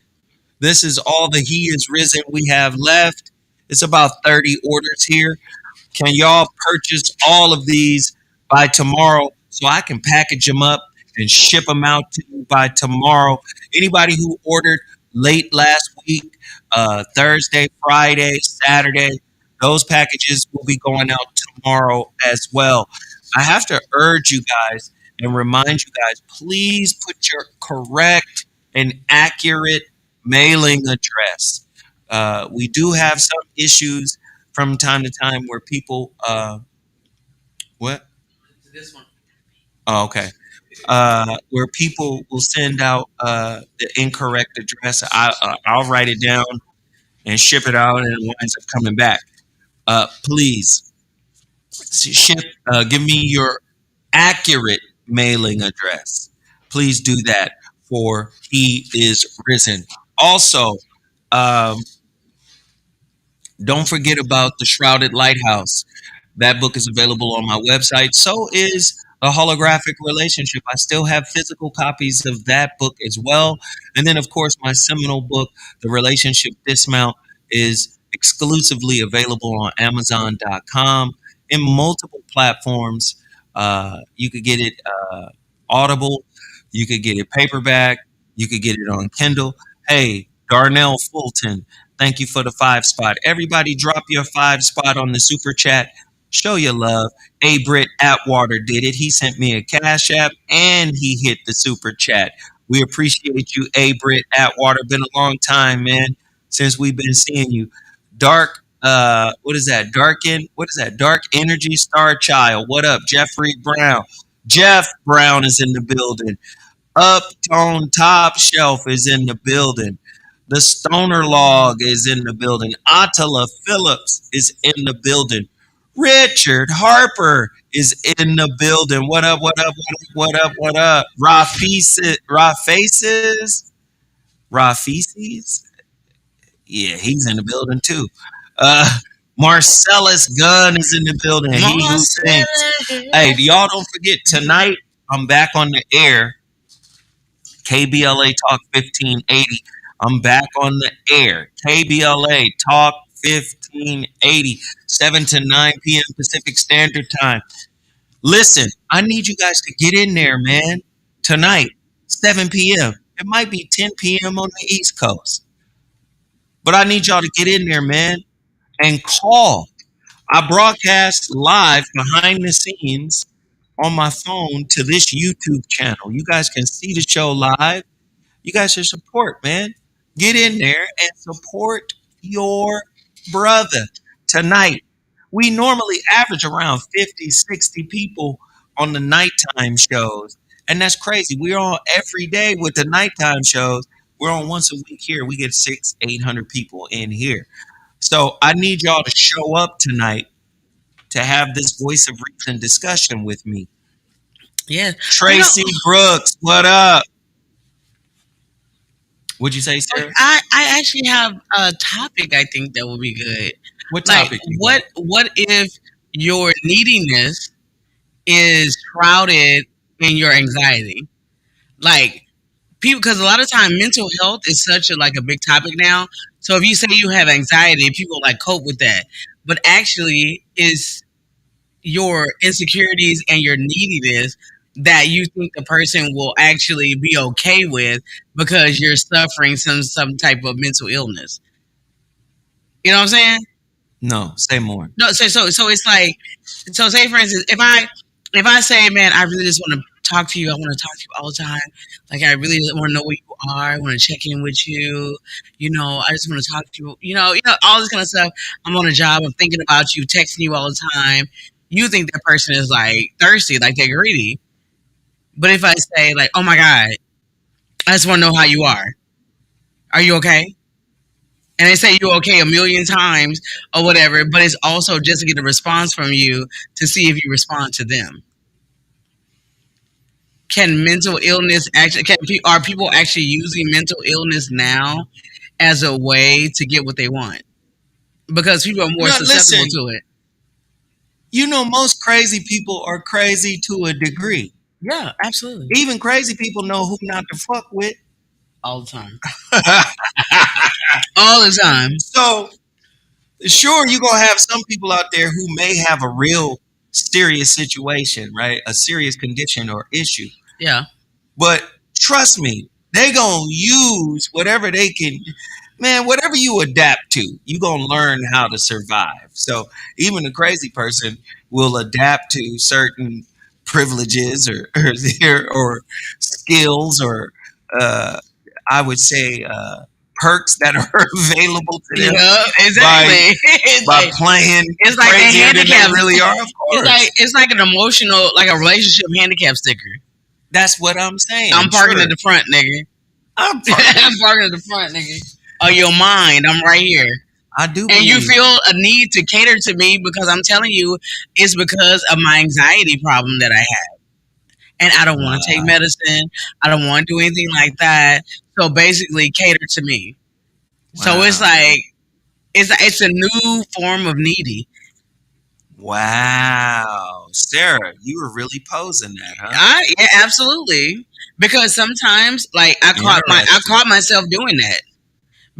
this is all the He is Risen we have left. It's about 30 orders here. Can y'all purchase all of these by tomorrow so I can package them up and ship them out to you by tomorrow? Anybody who ordered late last week, Thursday, Friday, Saturday, those packages will be going out tomorrow as well. I have to urge you guys and remind you guys, please put your correct and accurate mailing address. We do have some issues from time to time where people what This one. oh, okay, where people will send out the incorrect address. I'll write it down and ship it out, and it winds up coming back. Please ship. Give me your accurate mailing address. Please do that for He is Risen. Also, um, don't forget about the Shrouded Lighthouse. That book is available on my website. So is A Holographic Relationship. I still have physical copies of that book as well. And then, of course, my seminal book, The Relationship Dismount, is exclusively available on Amazon.com in multiple platforms. You could get it Audible, you could get it paperback, you could get it on Kindle. Hey, Darnell Fulton, thank you for the 5 spot. Everybody, drop your 5 spot on the super chat. Show your love. A Britt Atwater did it. He sent me a cash app and he hit the super chat. We appreciate you, A Britt Atwater. Been a long time, man, since we've been seeing you. Dark, what is that? What is that? Dark Energy Star Child. What up, Jeffrey Brown? Jeff Brown is in the building. Uptone Top Shelf is in the building. The Stoner Log is in the building. Attila Phillips is in the building. Richard Harper is in the building. What up, what up, what up, what up? Rafices? Yeah, he's in the building too. Uh, Marcellus Gunn is in the building. He who thinks. Hey, y'all don't forget, tonight I'm back on the air. KBLA Talk 1580. I'm back on the air. KBLA Talk 1580, 7 to 9 p.m. Pacific Standard Time. Listen, I need you guys to get in there, man. Tonight, 7 p.m. It might be 10 p.m. on the East Coast. But I need y'all to get in there, man, and call. I broadcast live behind the scenes on my phone to this YouTube channel. You guys can see the show live. You guys should support, man. Get in there and support your brother tonight. We normally average around 50, 60 people on the nighttime shows. And that's crazy. We're on every day with the nighttime shows. We're on once a week here. We get 800 people in here. So I need y'all to show up tonight to have this voice of reason discussion with me. Yeah. Tracy Brooks, what up? What'd you say, Sarah? I actually have a topic I think that would be good. What Like, topic? what if your neediness is shrouded in your anxiety? Like, people, because a lot of time mental health is such a big topic now. So if you say you have anxiety, people like cope with that, but actually is your insecurities and your neediness that you think the person will actually be okay with because you're suffering some type of mental illness. You know what I'm saying? No, say more. No, so it's like, so say for instance, if I say, man, I really just want to talk to you. I want to talk to you all the time. Like, I really want to know where you are. I want to check in with you. I just want to talk to you. All this kind of stuff. I'm on a job. I'm thinking about you, texting you all the time. You think that person is like thirsty, like they're greedy. But if I say like, oh my God, I just want to know how you are. Are you okay? And they say you're okay a million times or whatever, but it's also just to get a response from you to see if you respond to them. Can mental illness actually? Are people actually using mental illness now as a way to get what they want? because people are more No, susceptible listen. to it. Most crazy people are crazy to a degree. Yeah, absolutely. Even crazy people know who not to fuck with. All the time. All the time. So sure, you're gonna have some people out there who may have a real serious situation, right? A serious condition or issue. Yeah. But trust me, they gonna use whatever they can. Man, whatever you adapt to, you gonna learn how to survive. So even a crazy person will adapt to certain privileges or skills or uh, I would say perks that are available to them Yeah, by exactly. It's by like playing it's like the crazier than they handicap. really are. Of course, It's like an emotional, like a relationship handicap sticker. that's what I'm saying. I'm parking Sure, at the front, nigga. I'm I'm parking at the front, nigga. Oh, your mind. I'm right here. I do And you believe. feel a need to cater to me because I'm telling you it's because of my anxiety problem that I have. And I don't want to take Wow. medicine. I don't want to do anything like that. So basically cater to me. So it's Wow. like it's a new form of needy. Wow. Sarah, you were really posing that, huh? Yeah, absolutely. Because sometimes like I Interesting. caught myself doing that.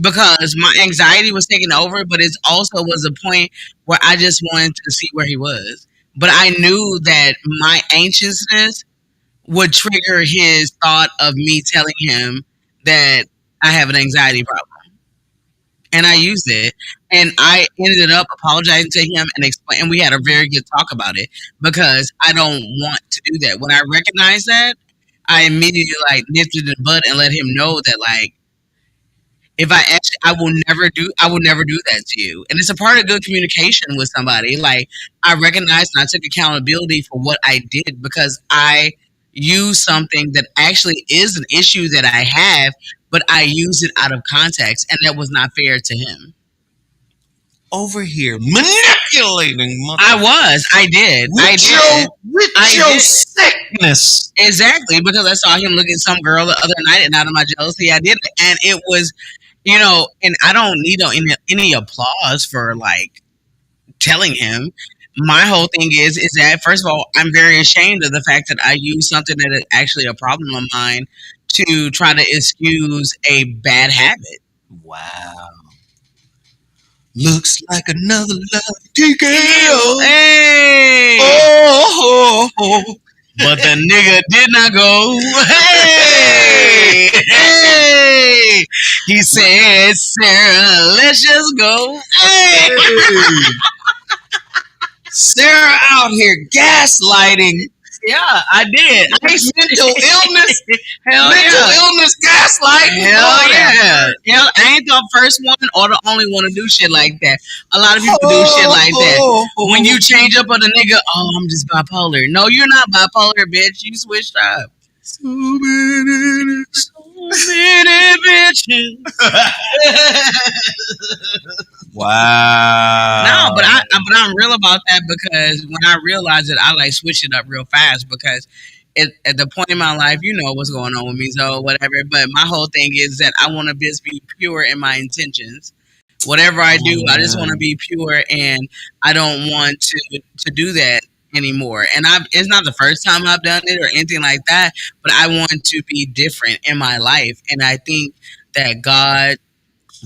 Because my anxiety was taking over, but it also was a point where I just wanted to see where he was. But I knew that my anxiousness would trigger his thought of me telling him that I have an anxiety problem. And I used it. And I ended up apologizing to him and explain and we had a very good talk about it because I don't want to do that. When I recognized that, I immediately like nipped it in the bud and let him know that like if I actually, I will never do that to you. And it's a part of good communication with somebody. Like I recognized and I took accountability for what I did because I used something that actually is an issue that I have, but I used it out of context, and that was not fair to him. Over here manipulating I did, I with did, I your did. sickness. Exactly, because I saw him look at some girl the other night, and out of my jealousy, I did it, and it was, and I don't need any applause for like telling him. My whole thing is that first of all, I'm very ashamed of the fact that I used something that is actually a problem of mine to try to excuse a bad habit. Wow. Looks like another love TKO. Hey, Oh, oh, oh. but the nigga did not go. Hey! Hey, hey. He said, Sarah, let's just go. Hey. Hey! Sarah out here gaslighting Yeah, I did. mental illness, Hell mental yeah. illness gaslighting. Hell Lord have yeah. mercy. Hell, I ain't the first one or the only one to do shit like that. A lot of people do shit Oh, like that. oh, When you oh. change up on a nigga, oh, I'm just bipolar. No, you're not bipolar, bitch. You switched up. So many. So many bitches. Wow. No, but I'm real about that because when I realized it, I like switched it up real fast because at the point in my life, you know what's going on with me, so whatever. But my whole thing is that I want to just be pure in my intentions. Whatever I do, I just want to be pure, and I don't want to do that anymore. And it's not the first time I've done it or anything like that, but I want to be different in my life, and I think that God,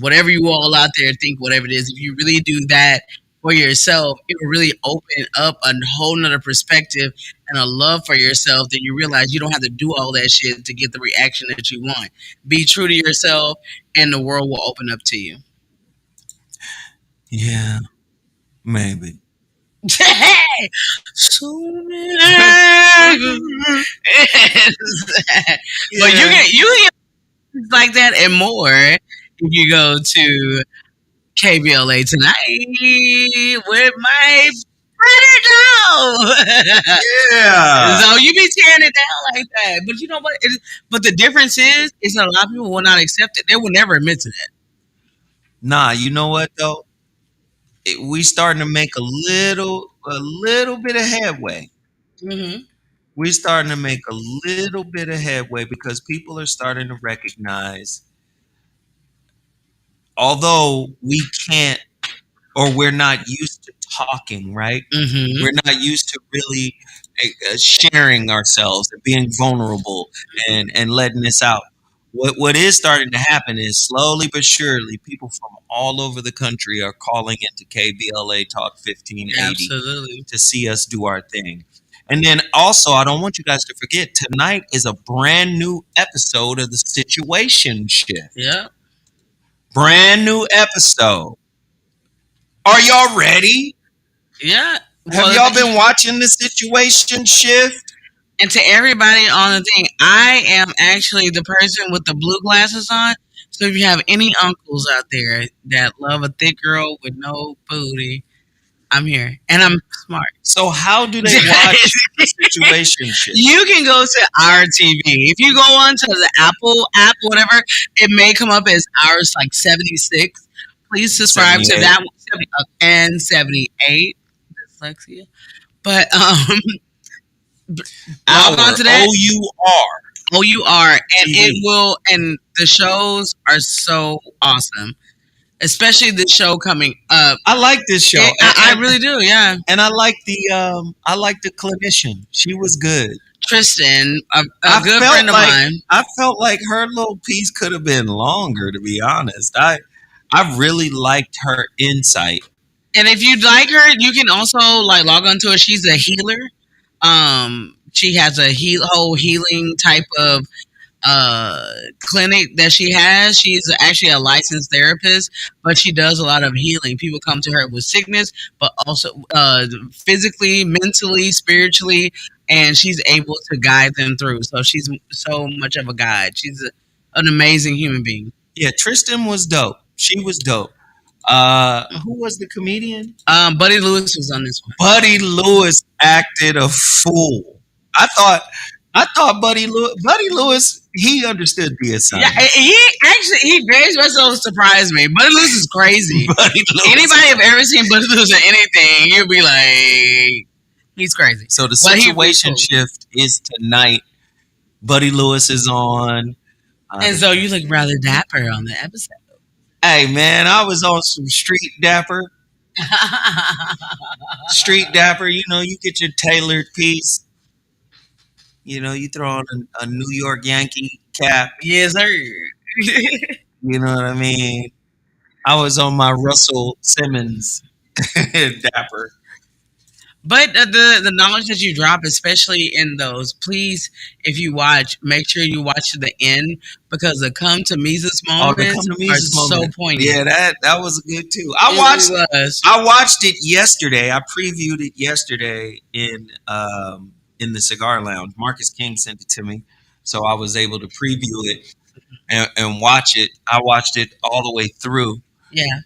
whatever you all out there think, whatever it is, if you really do that for yourself, it will really open up a whole nother perspective and a love for yourself. Then you realize you don't have to do all that shit to get the reaction that you want. Be true to yourself, and the world will open up to you. Yeah, maybe. So many- but you get things like that and more if you go to KBLA tonight with my pretty Joe. Yeah. So you be tearing it down like that. But you know what? But the difference is that a lot of people will not accept it. They will never admit to that. Nah, you know what though? We starting to make a little bit of headway. Mm-hmm. We're starting to make a little bit of headway because people are starting to recognize, although we can't or we're not used to talking, right? Mm-hmm. We're not used to really sharing ourselves and being vulnerable and letting this out. What is starting to happen is slowly but surely, people from all over the country are calling into KBLA Talk 1580 Absolutely. to see us do our thing. And then also, I don't want you guys to forget, tonight is a brand new episode of the Situation Shift. Yeah. Brand new episode. Are y'all ready? Yeah. Have y'all been watching the Situation Shift? And to everybody on the thing, I am actually the person with the blue glasses on. So if you have any uncles out there that love a thick girl with no booty, I'm here. And I'm smart. So how do they watch the Situation Shift? You can go to our TV. If you go onto the Apple app, whatever, it may come up as ours like 76. Please subscribe to that one. And 78. Dyslexia. But log on to that. OUR. And it will, and the shows are so awesome. Especially the show coming up. I like this show. I really do, yeah. And I like the clinician. She was good. Tristan, a good friend of mine. I felt like her little piece could have been longer, to be honest. I really liked her insight. And if you'd like her, you can also like log on to her. She's a healer. She has a whole healing type of clinic that she has. She's actually a licensed therapist, but she does a lot of healing. People come to her with sickness, but also physically, mentally, spiritually, and she's able to guide them through. So she's so much of a guide. She's an amazing human being. Yeah, Tristan was dope. She was dope. Who was the comedian? Buddy Lewis was on this one. Buddy Lewis acted a fool. I thought Buddy Lewis, he understood the assignment. Yeah, he very much so surprised me. Buddy Lewis is crazy. Anybody have ever seen Buddy Lewis in anything, you'll be like, he's crazy. So the Situation Shift is tonight. Buddy Lewis is on. And so you look rather dapper on the episode. Hey, man, I was on some street dapper. Street dapper, you get your tailored piece. You throw on a New York Yankee cap. Yes, sir. You know what I mean? I was on my Russell Simmons dapper. But the knowledge that you drop, especially in those, please, if you watch, make sure you watch to the end, because the come to Mises moments are so poignant. Yeah, that was good too. I watched it yesterday. I previewed it yesterday in the cigar lounge. Marcus King sent it to me, so I was able to preview it and watch it. I watched it all the way through. Yeah.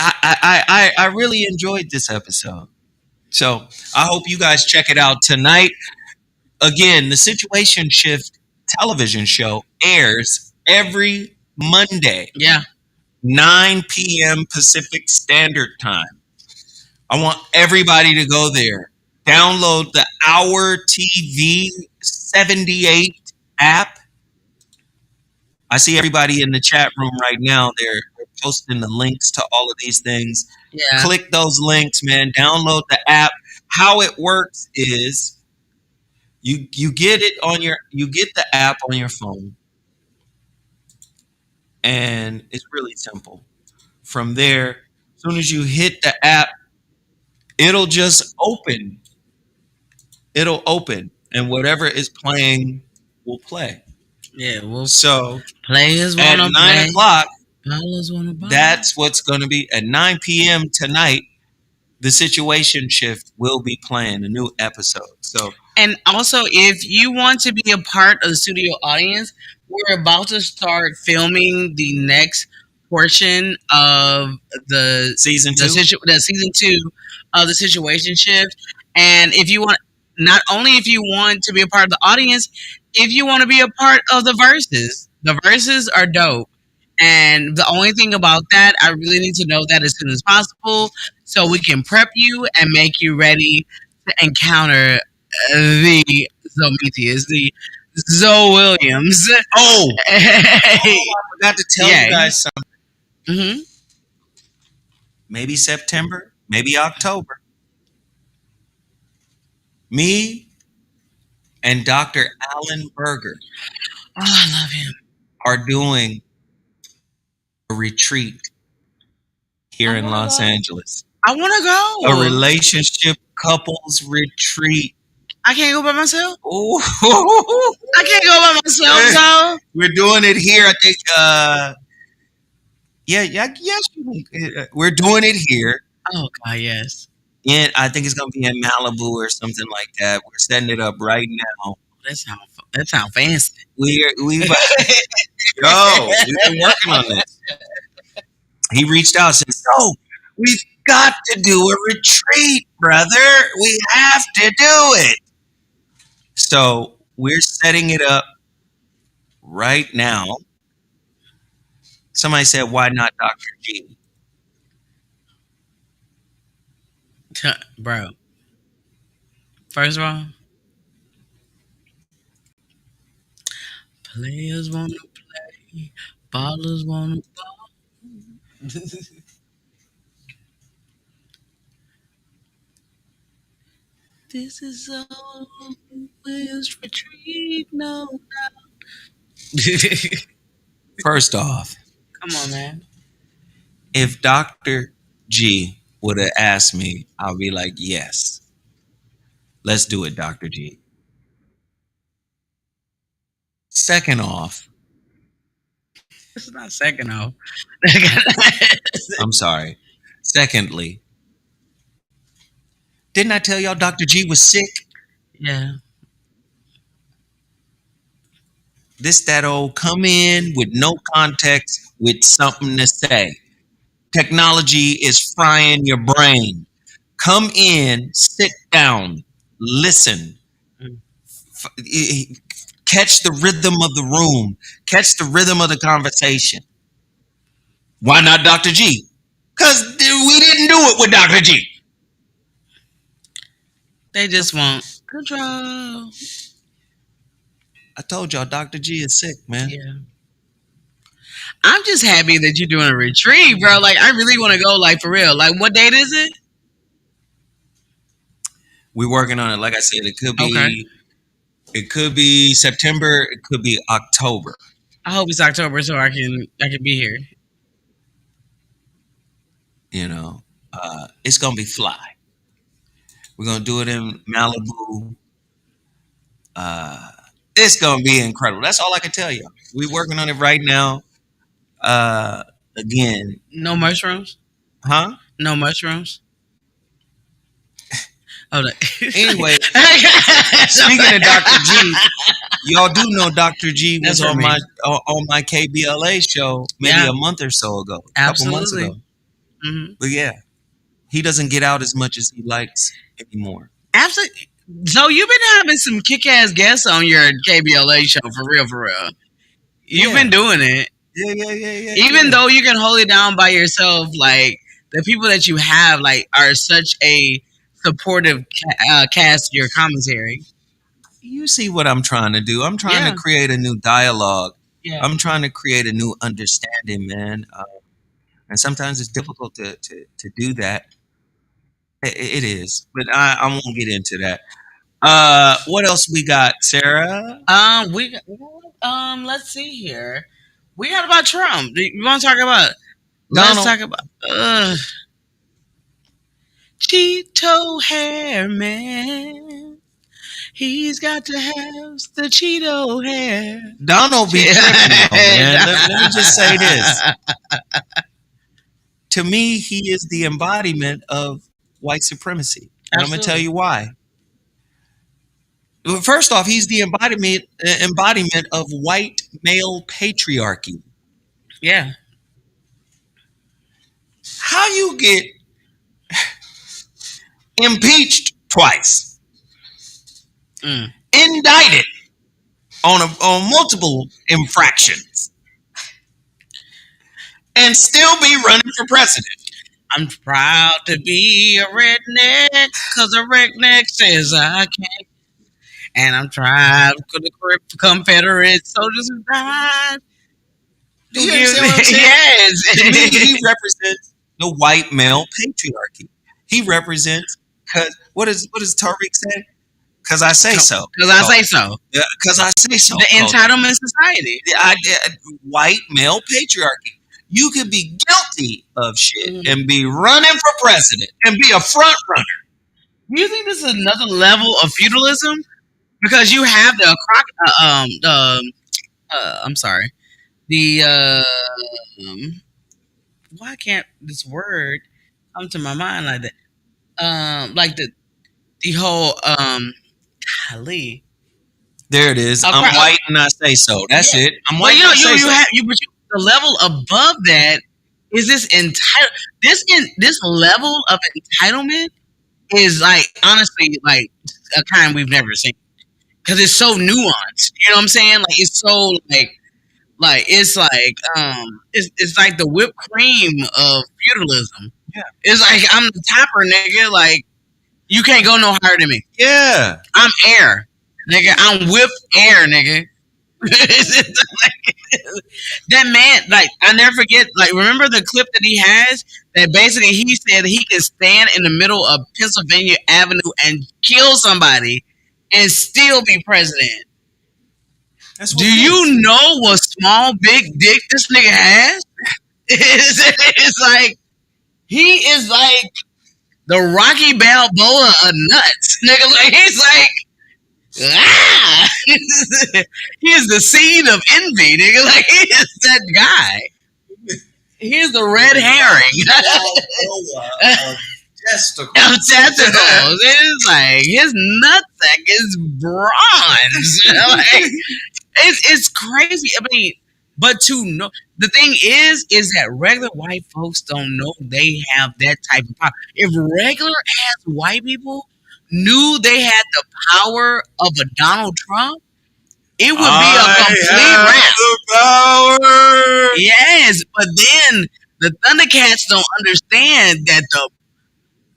I really enjoyed this episode. So I hope you guys check it out tonight. Again, the Situation Shift television show airs every Monday. Yeah. 9 p.m. Pacific Standard Time. I want everybody to go there. Download the Our TV 78 app. I see everybody in the chat room right now. They're posting the links to all of these things. Yeah. Click those links, man. Download the app. How it works is you get the app on your phone, and it's really simple. From there, as soon as you hit the app, it'll just open. It'll open, and whatever is playing will play. Yeah. So players at 9 o'clock. Buy. That's what's going to be at 9 p.m. tonight. The Situation Shift will be playing a new episode. So, and also, if you want to be a part of the studio audience, we're about to start filming the next portion of the season 2. The season 2 of the Situation Shift. And if you want, not only if you want to be a part of the audience, if you want to be a part of the verses are dope. And the only thing about that, I really need to know that as soon as possible, so we can prep you and make you ready to encounter the Zometheus, the Zoe Williams. Oh, I forgot to tell you guys something. Mm-hmm. maybe September, maybe October. Me and Dr. Alan Berger Oh, I love him. are doing a retreat I here in want to Los go. Angeles. I want to A go. relationship couples retreat. I can't go by myself. Ooh. I can't go by myself, though. We're doing it here. I think. Yes. We're doing it here, Oh God, yes. and I think it's gonna be in Malibu or something like that. We're setting it up right now. That sound fancy. We've yo, we've been working on this. He reached out and said, "So we've got to do a retreat, brother. We have to do it." So we're setting it up right now. Somebody said, "Why not Dr. G?" Bro, first of all, players want to play, ballers want to ball. This is all Will's retreat, no doubt. First off, Come on, man. if Dr. G would have asked me, I'll be like, yes, let's do it, Dr. G. Second off, It's not second off. I'm sorry. Secondly, didn't I tell y'all Dr. G was sick? Yeah. This, that old come in with no context with something to say. Technology is frying your brain. Come in, sit down, listen, Mm. catch the rhythm of the room, catch the rhythm of the conversation. Why not Dr. G? Because we didn't do it with Dr. G. They just want control. I told y'all Dr. G is sick, man. Yeah. I'm just happy that you're doing a retreat, bro. Like, I really want to go, like, for real. Like, what date is it? We're working on it. Like I said, Okay. it could be September, it could be October. I hope it's October so I can be here. You know, it's gonna be fly. We're gonna do it in Malibu. It's gonna be incredible. That's all I can tell you. We're working on it right now. Again, No mushrooms? huh? No mushrooms? Oh, no. Anyway, speaking of Dr. G, y'all do know Dr. G was That's for on me. my KBLA show maybe Yeah. a month or so ago, a couple months Absolutely. ago. Mhm. But yeah, he doesn't get out as much as he likes anymore. Absolutely. So you've been having some kick-ass guests on your KBLA show, for real, for real. You've Yeah. been doing it. Yeah. Even though you can hold it down by yourself, like, the people that you have, like, are such a supportive cast of your commentary. You see what I'm trying to do. I'm trying Yeah. to create a new dialogue. Yeah. I'm trying to create a new understanding, man. And sometimes it's difficult to do that. It is, but I won't get into that. What else we got, Sarah? Let's see here. We got about Trump. You want to talk about? Let's Donald. talk about Cheeto hair man. He's got to have the Cheeto hair. Donald be tripping though, man. Let me just say this. To me, he is the embodiment of white supremacy. And I'm going to tell Absolutely. you why. Well, first off, he's the embodiment of white male patriarchy. Yeah. How you get impeached twice, Mm. indicted on multiple infractions, and still be running for president? I'm proud to be a redneck because a redneck says I can. And I'm proud for the Confederate soldiers who died. Do you understand what I'm saying? Yes. To me, he represents the white male patriarchy. He represents, because what does Tariq say? Because I say so. Because I say so. Because I say so. The entitlement society. White male patriarchy. You could be guilty of shit Mhm. and be running for president and be a front runner. Do you think this is another level of feudalism? Because you have I'm sorry, the why can't this word come to my mind like that? Like the whole golly. There it is. Oh, I'm crap. white and I say so. That's Yeah. it. I'm But white you and know, I say so. the level above that is this level of entitlement is like honestly like a kind we've never seen because it's so nuanced. You know what I'm saying? Like it's so it's like it's like the whipped cream of feudalism. Yeah. It's like I'm the topper, nigga. Like you can't go no higher than me. Yeah. I'm air, nigga. I'm whipped air, nigga. That man, like I never forget. Like remember the clip that he has that basically he said he could stand in the middle of Pennsylvania Avenue and kill somebody and still be president. That's what Do it is. you know what small big dick this nigga has? It's like he is like the Rocky Balboa of nuts, nigga. Like he's like he is the seed of envy, nigga. Like he is that guy. He's the red herring. Of testicles. It's like his nutsack is bronze. Like, it's crazy. I mean, but to know the thing is that regular white folks don't know they have that type of power. If regular ass white people knew they had the power of a Donald Trump, it would be a complete wrap. Power. Yes, but then the Thundercats don't understand that the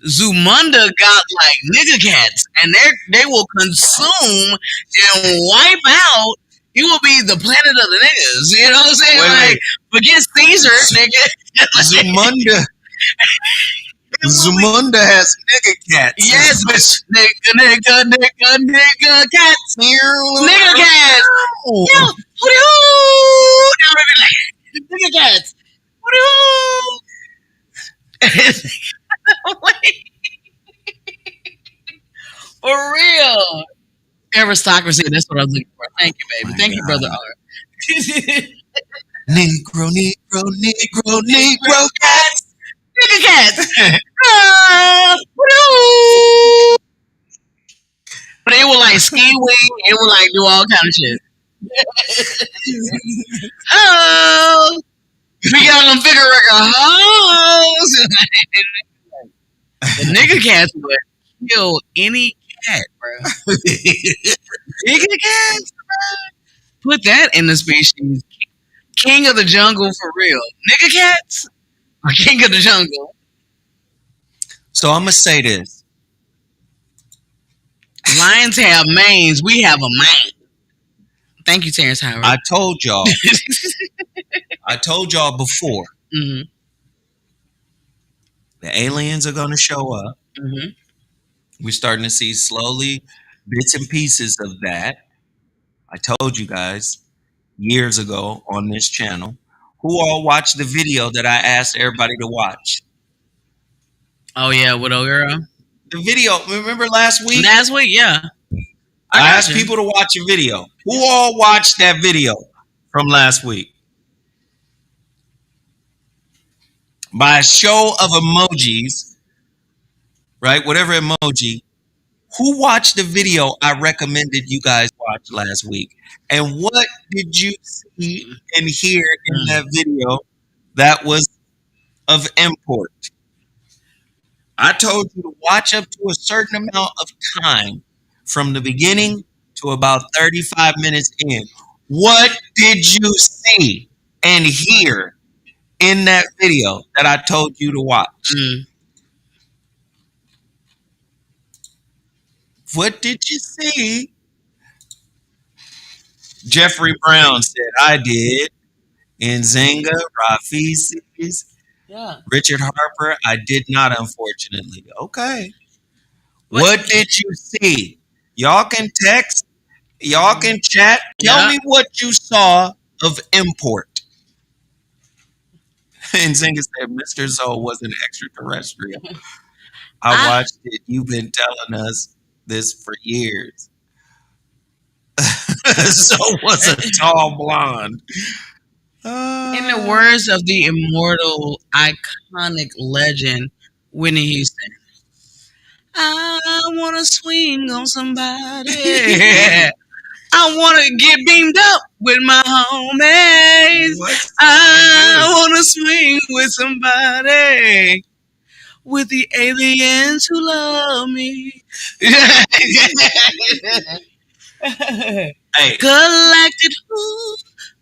Zumunda got like nigger cats, and they will consume and wipe out. He will be the planet of the niggas. You know what I'm saying? Wait. Forget Caesar, nigga. Zumunda has nigger cats. Yes, bitch. Nigga cats. Nigger cats. Yo, hoo-dee-hoo. Now they be like, nigger cats. Hoo-dee-hoo. For real. Aristocracy. That's what I was looking for. Thank you, baby. My Thank you, God. brother R. Negro, Negro, Negro, Negro cats. Nigga cats. Woo. But it will like ski wing. It will like do all kind of shit. Oh, we got them figure hoes. The nigga cats would kill any cat, bro. Nigga cats, bro. Put that in the species. King of the jungle for real. Nigga cats or king of the jungle. So I'm gonna say this. Lions have manes. We have a mane. Thank you, Terrence Howard. I told y'all. I told y'all before. Mm-hmm. The aliens are gonna show up. Mm-hmm. We're starting to see slowly bits and pieces of that. I told you guys years ago on this channel. Who all watched the video that I asked everybody to watch? Oh yeah, Widow Girl. The video. Remember last week? Last week, yeah. I got asked you. people to watch a video. Who all watched that video from last week? By a show of emojis, right? Whatever emoji. Who watched the video I recommended you guys watch last week? And what did you see and hear in that video that was of import? I told you to watch up to a certain amount of time from the beginning to about 35 minutes in. What did you see and hear in that video that I told you to watch? Mm. What did you see? Jeffrey Brown said, I did. Nzinga, Rafisis. Yeah. Richard Harper, I did not, unfortunately. Okay. But What did you see? Y'all can text, y'all Mhm. can chat. Tell Yeah. me what you saw of import. And Zinga said, Mr. Zoe was an extraterrestrial. I I watched it. You've been telling us this for years. Zoe was a tall blonde. In the Uh, words of the immortal, iconic legend, Whitney Houston, I want to swing on somebody. I want to get beamed up with my homies. what song is I this? want to swing with somebody. With the aliens who love me. Hey, Galactic who?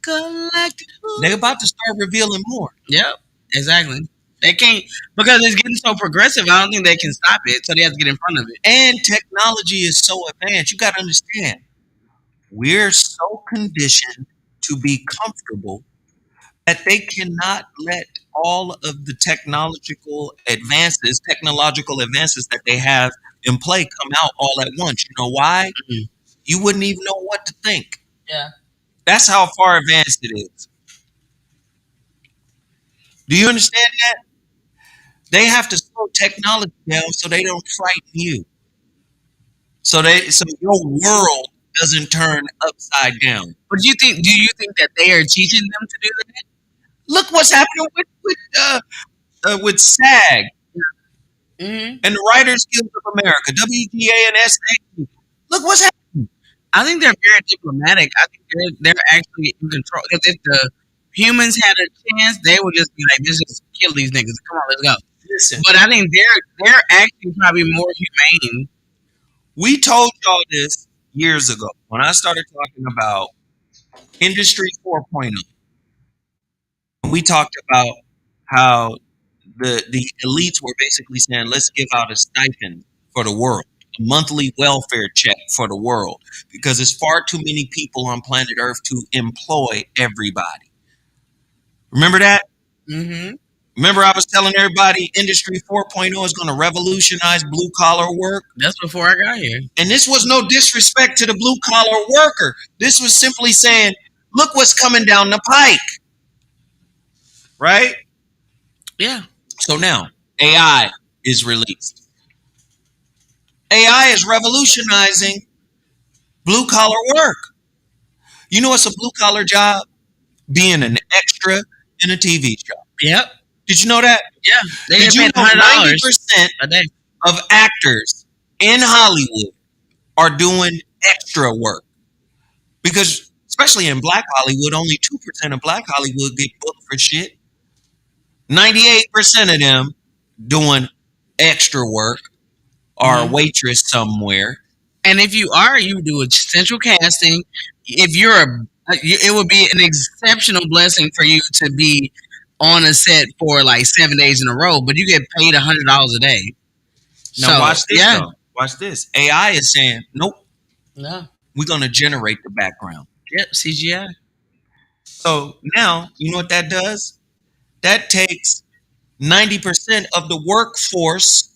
Galactic they who? about to start revealing more. Yep, exactly. They can't because it's getting so progressive. I don't think they can stop it, so they have to get in front of it. And technology is so advanced. You got to understand, we're so conditioned to be comfortable that they cannot let all of the technological advances that they have in play come out all at once. You know why? Mhm. You wouldn't even know what to think. Yeah. That's how far advanced it is. Do you understand that? They have to slow technology down so they don't frighten you. So your world doesn't turn upside down. But do you think? Do you think that they are teaching them to do that? Look what's happening with SAG Hmm. and the Writers Guild of America, WGA and SA. Look what's happening. I think they're very diplomatic. I think they're actually in control. Because if the humans had a chance, they would just be like, "Let's just kill these niggas. Come on, let's go." Listen, But I think they're actually probably more humane. we told y'all this years ago when I started talking about Industry 4.0. We talked about how the elites were basically saying, let's give out a stipend for the world, a monthly welfare check for the world, because there's far too many people on planet Earth to employ everybody. Remember that? Hmm. Remember, I was telling everybody Industry 4.0 is going to revolutionize blue collar work? That's before I got here. And this was no disrespect to the blue collar worker. This was simply saying, look what's coming down the pike, right? Yeah. So now AI is released. AI is revolutionizing blue collar work. You know what's a blue collar job? Being an extra in a TV show. Yep. Did you know that? Yeah. They Did get you paid know $100 90% a day. of actors in Hollywood are doing extra work? Because especially in black Hollywood, only 2% of black Hollywood get booked for shit. 98% of them doing extra work or a Hmm. waitress somewhere. And if you are, you do a central casting. If you're it would be an exceptional blessing for you to be on a set for like 7 days in a row, but you get paid $100 a day. Now So watch this yeah, though. Watch this. AI is saying, nope, no, we're gonna generate the background. yep, CGI. So now you know what that does? That takes 90% of the workforce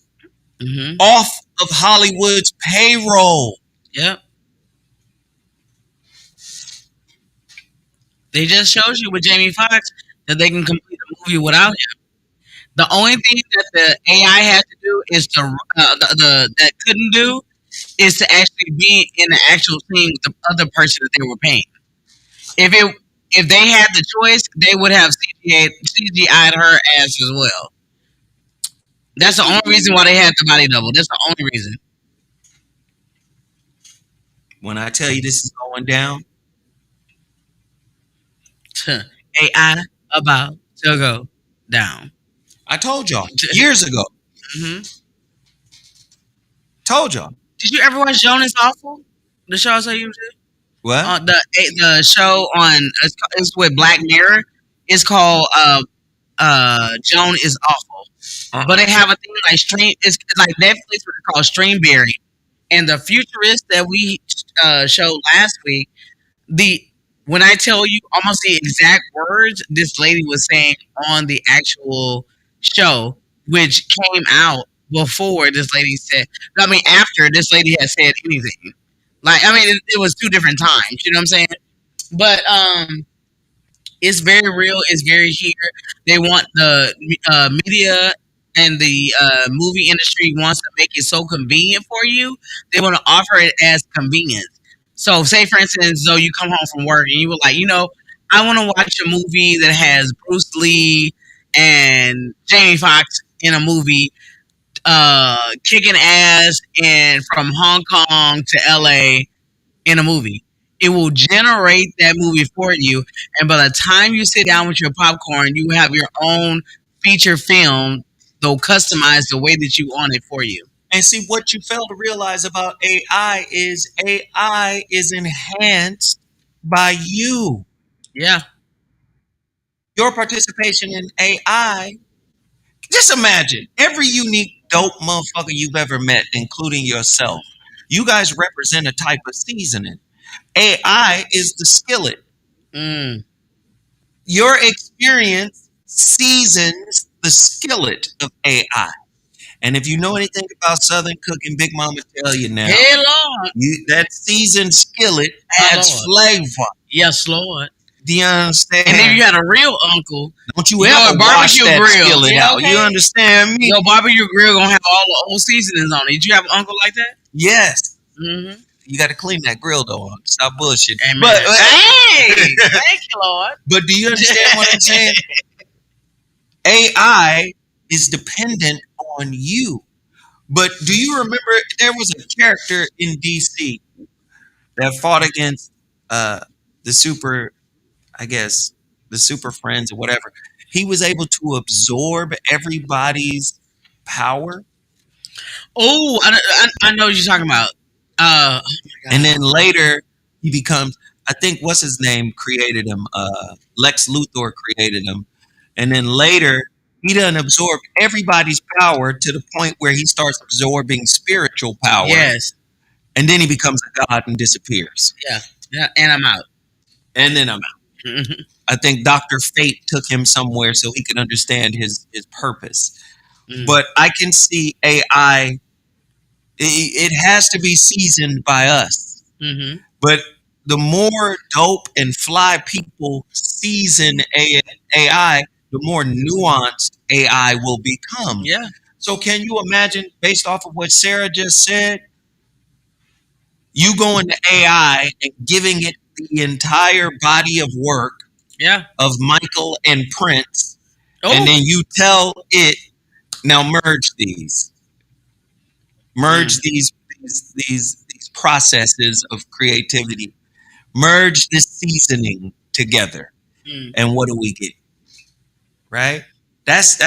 Hmm. off of Hollywood's payroll. Yep. They just shows you with Jamie Foxx that they can complete a movie without him. The only thing that the AI has to do is to the that couldn't do is to actually be in the actual scene with the other person that they were paying. If it if they had the choice, they would have CGI'd her ass as well. That's the only reason why they had the body double. That's the only reason. When I tell you this is going down, AI about to go down. I told y'all years ago. Hmm. Told y'all. Did you ever watch Joan is Awful? The show I saw you did? What? The show on it's with Black Mirror. It's called Joan is Awful. But they have a thing like stream. It's like Netflix, but it's called Streamberry. And the futurist that we showed last week, the when I tell you almost the exact words this lady was saying on the actual show, which came out before this lady said. I mean, after this lady had said anything. Like, I mean, it was two different times. You know what I'm saying? But it's very real. It's very here. They want the media and the movie industry wants to make it so convenient for you. They want to offer it as convenience. So, say for instance, though you come home from work and you were like, I want to watch a movie that has Bruce Lee and Jamie Foxx in a movie, kicking ass and from Hong Kong to LA in a movie. It will generate that movie for you, and by the time you sit down with your popcorn, you have your own feature film, though customized the way that you want it for you. And see, what you fail to realize about AI is enhanced by you. Yeah. Your participation in AI. Just imagine every unique dope motherfucker you've ever met, including yourself. You guys represent a type of seasoning. AI is the skillet. Mm. Your experience seasons the skillet of AI. And if you know anything about Southern cooking, Big Mama tell you now, Hey, Lord. that seasoned skillet My adds Lord. flavor. Yes, Lord. Do you understand? And if you had a real uncle, Don't you you know, ever a wash barbecue that grill. skillet Yeah, out. okay. You understand me? Your barbecue grill gonna have all the old seasonings on it. Did you have an uncle like that? Yes. Mm-hmm. You got to clean that grill though. Stop bullshit. Amen. But Hey, thank you, Lord. but do you understand what I'm saying? AI is dependent on you. But do you remember there was a character in DC that fought against the super, I guess, the super friends or whatever? He was able to absorb everybody's power. Oh, I know what you're talking about. Oh my And God. then later he becomes, I think, what's his name created him? Lex Luthor created him. And then later he doesn't absorb everybody's power to the point where he starts absorbing spiritual power. Yes. And then he becomes a god and disappears. Yeah. Yeah. And I'm out. And then I'm out. Mhm. I think Dr. Fate took him somewhere so he could understand his purpose. Mm. But I can see AI, it has to be seasoned by us. Mm-hmm. But the more dope and fly people season AI, the more nuanced AI will become. Yeah. So can you imagine, based off of what Sarah just said, you going to AI and giving it the entire body of work Yeah. of Michael and Prince, Oh. and then you tell it, now merge these. Merge these processes of creativity. Merge the seasoning together. Mm. And what do we get? Right? That's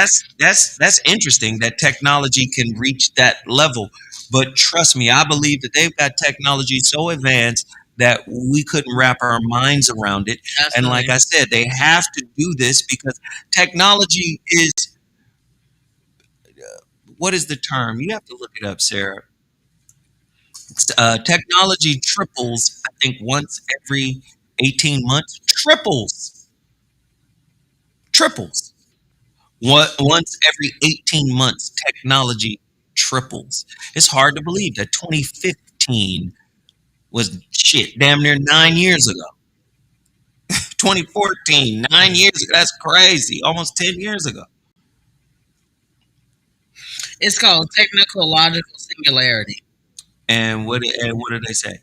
interesting that technology can reach that level. But trust me, I believe that they've got technology so advanced that we couldn't wrap our minds around it. Absolutely. And like I said, they have to do this because technology is, what is the term? You have to look it up, Sarah. Technology triples, I think, once every 18 months. Triples. Once every 18 months, technology triples. It's hard to believe that 2015 was shit, damn near 9 years ago. 2014, 9 years ago. That's crazy. Almost 10 years ago. It's called technological singularity. And what did they say?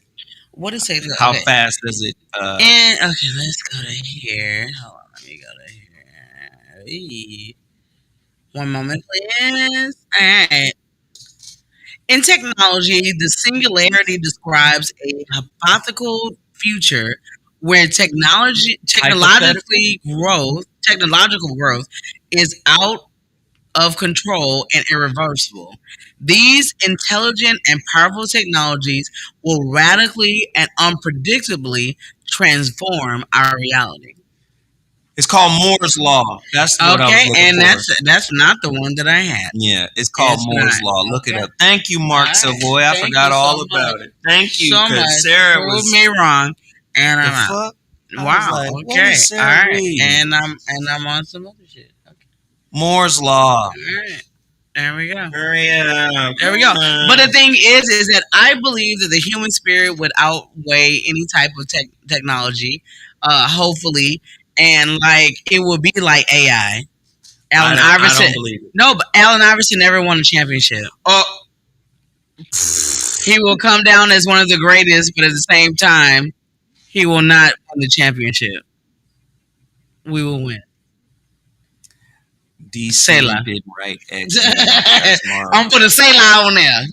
What is it? How Okay. fast does it? And okay, let's go to here. Hold on, let me go to here. Eee. One moment, please. All right. In technology, the singularity describes a hypothetical future where technological growth is out of control and irreversible. These intelligent and powerful technologies will radically and unpredictably transform our reality. It's called Moore's Law. That's what I was Okay, looking and for. that's not the one that I had. Yeah, it's called It's Moore's not. Law. Look it Okay. up. Thank you, Mark All right. Savoy. I Thank forgot you all so about much. it. Thank you, So much. because Sarah Prove was me wrong, and the I'm out. fuck. I was Wow. like, what Okay. is All Sarah right. reading? And I'm on some other shit. Okay. Moore's law. All right. There we go. Hurry up. There we go. But the thing is that I believe that the human spirit would outweigh any type of technology, hopefully, and like it would be like AI. Allen I Iverson. don't believe it. No, but Allen Iverson never won a championship. Oh, He will come down as one of the greatest, but at the same time, he will not win the championship. We will win. DC Selah. didn't write X-Men. That's Marvel. I'm putting Selah on there.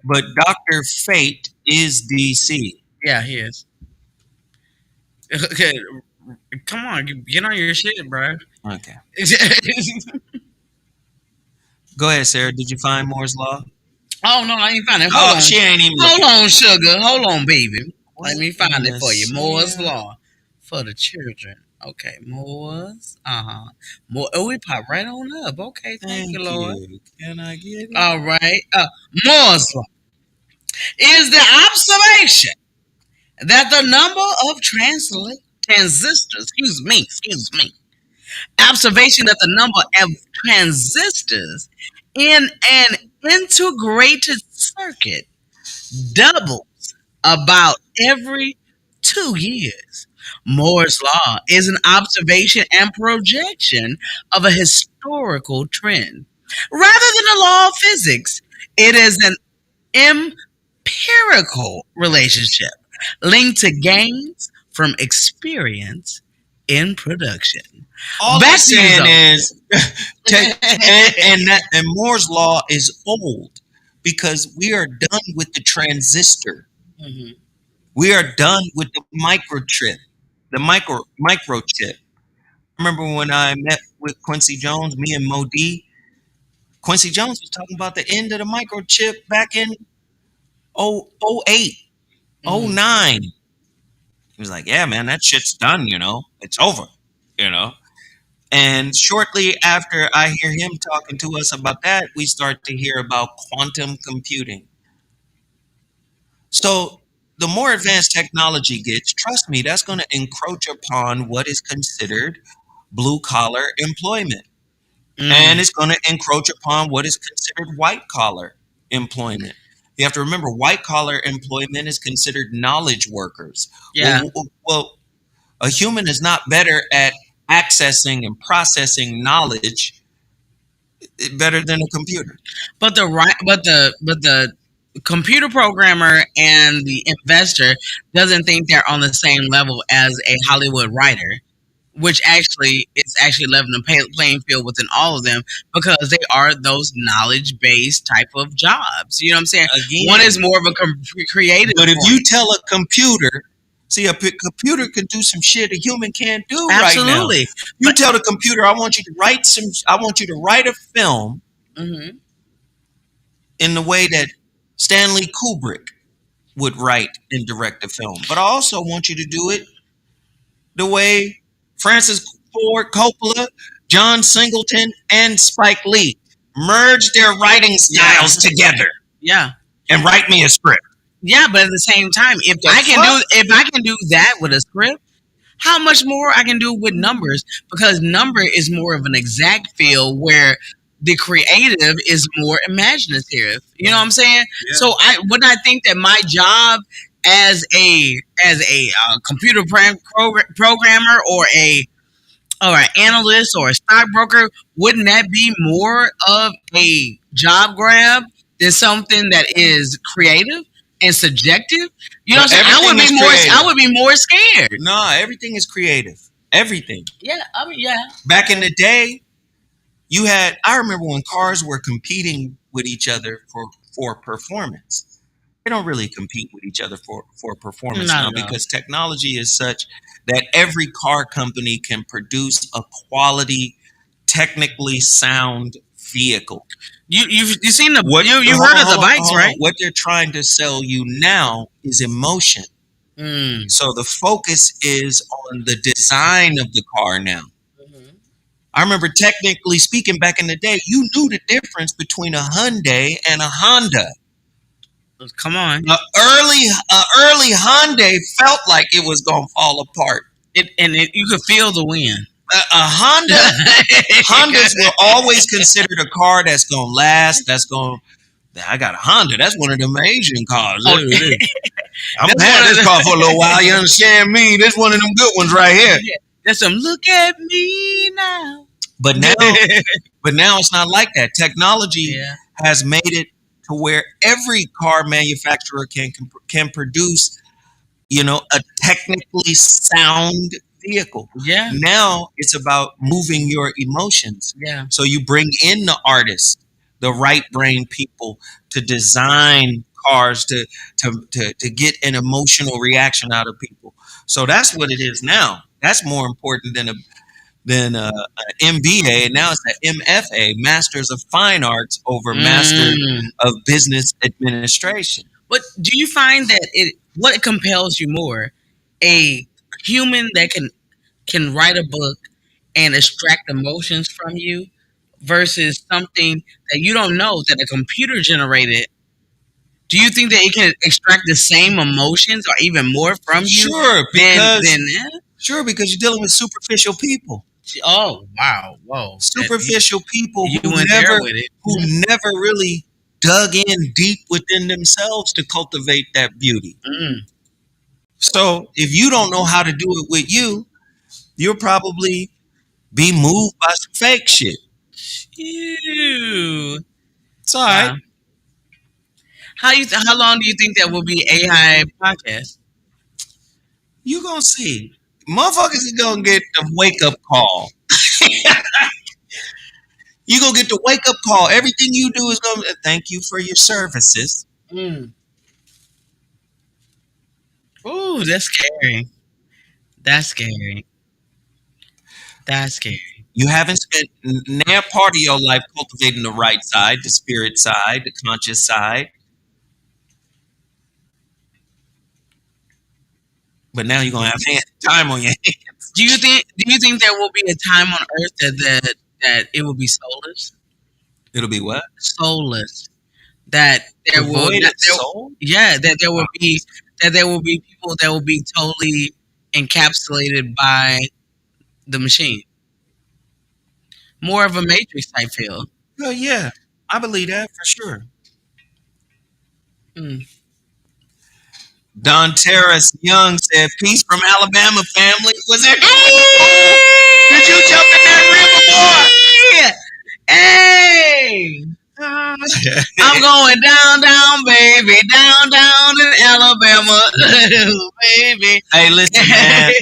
But Dr. Fate is DC. Yeah, he is. Okay, come on, get on your shit, bro. Okay. Go ahead, Sarah. Did you find Moore's law? Oh no, I ain't find it. Hold Oh, on. she ain't even. Hold on, sugar. Hold on, baby. Let me find it Goodness, for you. Moore's yeah. law for the children. Okay, Moore's. More. Oh, we pop right on up. Okay, thank you, Lord. Can I get it? All right. Moore's law is the observation that the number of transistors. Excuse me. Observation that the number of transistors in an integrated circuit doubles about every 2 years. Moore's law is an observation and projection of a historical trend. Rather than a law of physics, it is an empirical relationship linked to gains from experience in production. All Back I'm to you, saying Zoe. is, and Moore's law is old because we are done with the transistor. Mhm. We are done with the microchip, the microchip. I remember when I met with Quincy Jones, me and Mo D. Quincy Jones was talking about the end of the microchip back in 08, Mhm. 09. He was like, yeah, man, that shit's done, it's over, you know. And shortly after I hear him talking to us about that, we start to hear about quantum computing. So the more advanced technology gets, trust me, that's going to encroach upon what is considered blue collar employment. And it's going to encroach upon what is considered white collar employment. You have to remember, white collar employment is considered knowledge workers. Yeah. Well, a human is not better at accessing and processing knowledge better than a computer. But the computer programmer and the investor doesn't think they're on the same level as a Hollywood writer, which actually is actually leveling the playing field within all of them because they are those knowledge based type of jobs. You know what I'm saying? Again, One is more of a creative. but if point. you tell a computer, see, a computer can do some shit a human can't do right now. Absolutely. You tell the computer, I want you to write a film Mhm. in the way that Stanley Kubrick would write and direct a film. But I also want you to do it the way Francis Ford Coppola, John Singleton, and Spike Lee merged their writing styles together Yeah. and write me a script. Yeah, but at the same time, if I can do that with a script, how much more I can do with numbers? Because number is more of an exact feel where the creative is more imaginative. You know what I'm saying? Yeah. So I wouldn't I think that my job as a computer programmer or an analyst or a stockbroker, wouldn't that be more of a job grab than something that is creative and subjective? You know what I'm saying? I would be more scared. No, everything is creative. Everything. Yeah, I mean, yeah. Back in the day, I remember when cars were competing with each other for performance. They don't really compete with each other for performance now because technology is such that every car company can produce a quality, technically sound vehicle. You've seen you heard of the bikes, right? What they're trying to sell you now is emotion. So the focus is on the design of the car now. I remember, technically speaking, back in the day, you knew the difference between a Hyundai and a Honda. Come on. Early Hyundai felt like it was gonna fall apart. You could feel the wind. A Honda. Hondas were always considered a car that's gonna last. That's gonna. I got a Honda. That's one of them Asian cars. Oh, I'm that's gonna have one of this the- car for a little while. You understand me? This one of them good ones right here. Yeah. That's some look at me now. But now, it's not like that. Technology Yeah. has made it to where every car manufacturer can produce, a technically sound vehicle. Yeah. Now it's about moving your emotions. Yeah. So you bring in the artists, the right brain people to design cars to get an emotional reaction out of people. So that's what it is now. That's more important than a MBA. And now it's the MFA, Masters of Fine Arts, over Master of Business Administration. But do you find that what compels you more? A human that can write a book and extract emotions from you versus something that you don't know that a computer generated. Do you think that it can extract the same emotions or even more from you? Sure, than sure, because you're dealing with superficial people. Oh wow, whoa! Superficial people you who went never there with it. never really dug in deep within themselves to cultivate that beauty. So if you don't know how to do it with you, you'll probably be moved by some fake shit. Ew. It's all right. Wow. How long do you think that will be AI podcast? You gonna see. Motherfuckers is gonna get the wake up call. You gonna get the wake up call. Everything you do is gonna thank you for your services. Ooh, that's scary. That's scary. That's scary. You haven't spent near part of your life cultivating the right side, the spirit side, the conscious side. But now you're gonna have time on your hands. Do you think there will be a time on Earth that it will be soulless? It'll be what? Soulless. That there will Devoid that of there, soul? yeah, that there will be people that will be totally encapsulated by the machine. More of a matrix type feel. Well, yeah, I believe that for sure. Hmm. Don Terrace Young said, "Peace from Alabama, family." Was it? Did you jump in that Hey! river, boy? I'm going down, baby, down in Alabama, baby. Hey, listen, man.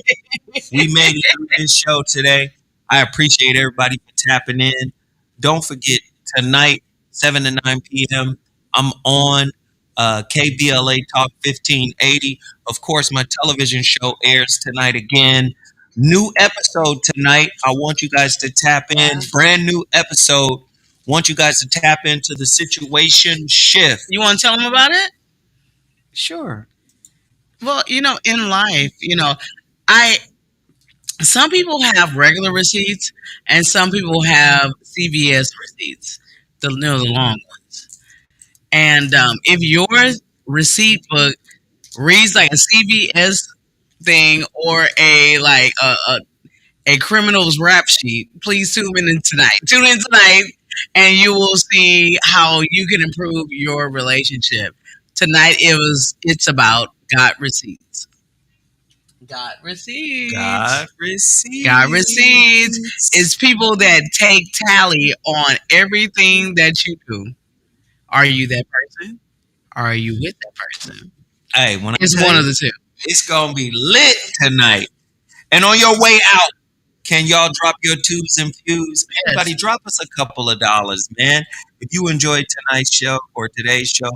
We made it through this show today. I appreciate everybody for tapping in. Don't forget, tonight, 7 to 9 p.m., I'm on KBLA Talk 1580. Of course, my television show airs tonight again. New episode tonight. I want you guys to tap in. Brand new episode. Want you guys to tap into the situation shift. You want to tell them about it? Sure. Well, in life, some people have regular receipts and some people have CVS receipts, the long ones. And if your receipt book reads like a CVS thing or a criminal's rap sheet, please tune in tonight. Tune in tonight, and you will see how you can improve your relationship. Tonight it's about got receipts. Got receipts. Got receipts. Got receipts. It's people that take tally on everything that you do. Are you that person? Or are you with that person? Hey, when It's tell one you, of the two. it's gonna be lit tonight. And on your way out, can y'all drop your tubes and pews? Everybody, drop us a couple of dollars, man. If you enjoyed tonight's show or today's show,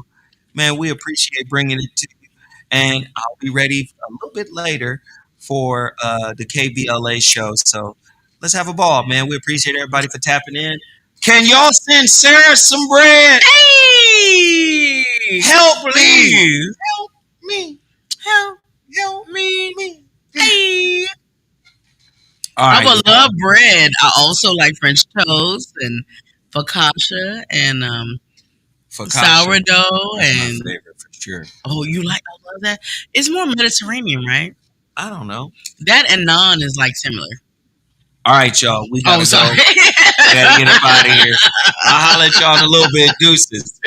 man, we appreciate bringing it to you. And I'll be ready a little bit later for the KBLA show. So let's have a ball, man. We appreciate everybody for tapping in. Can y'all send Sarah some bread? Hey! Help me. Please. Help me. Help me. Hey! All I right. would love bread. I also like French toast and focaccia and Focaccia. sourdough That's and my favorite for sure. oh, I love that. It's more Mediterranean, right? I don't know. That and naan is like similar. All right, y'all. We Oh, gotta go. sorry. We gotta get up out of here. I'll holler at y'all in a little bit. Deuces.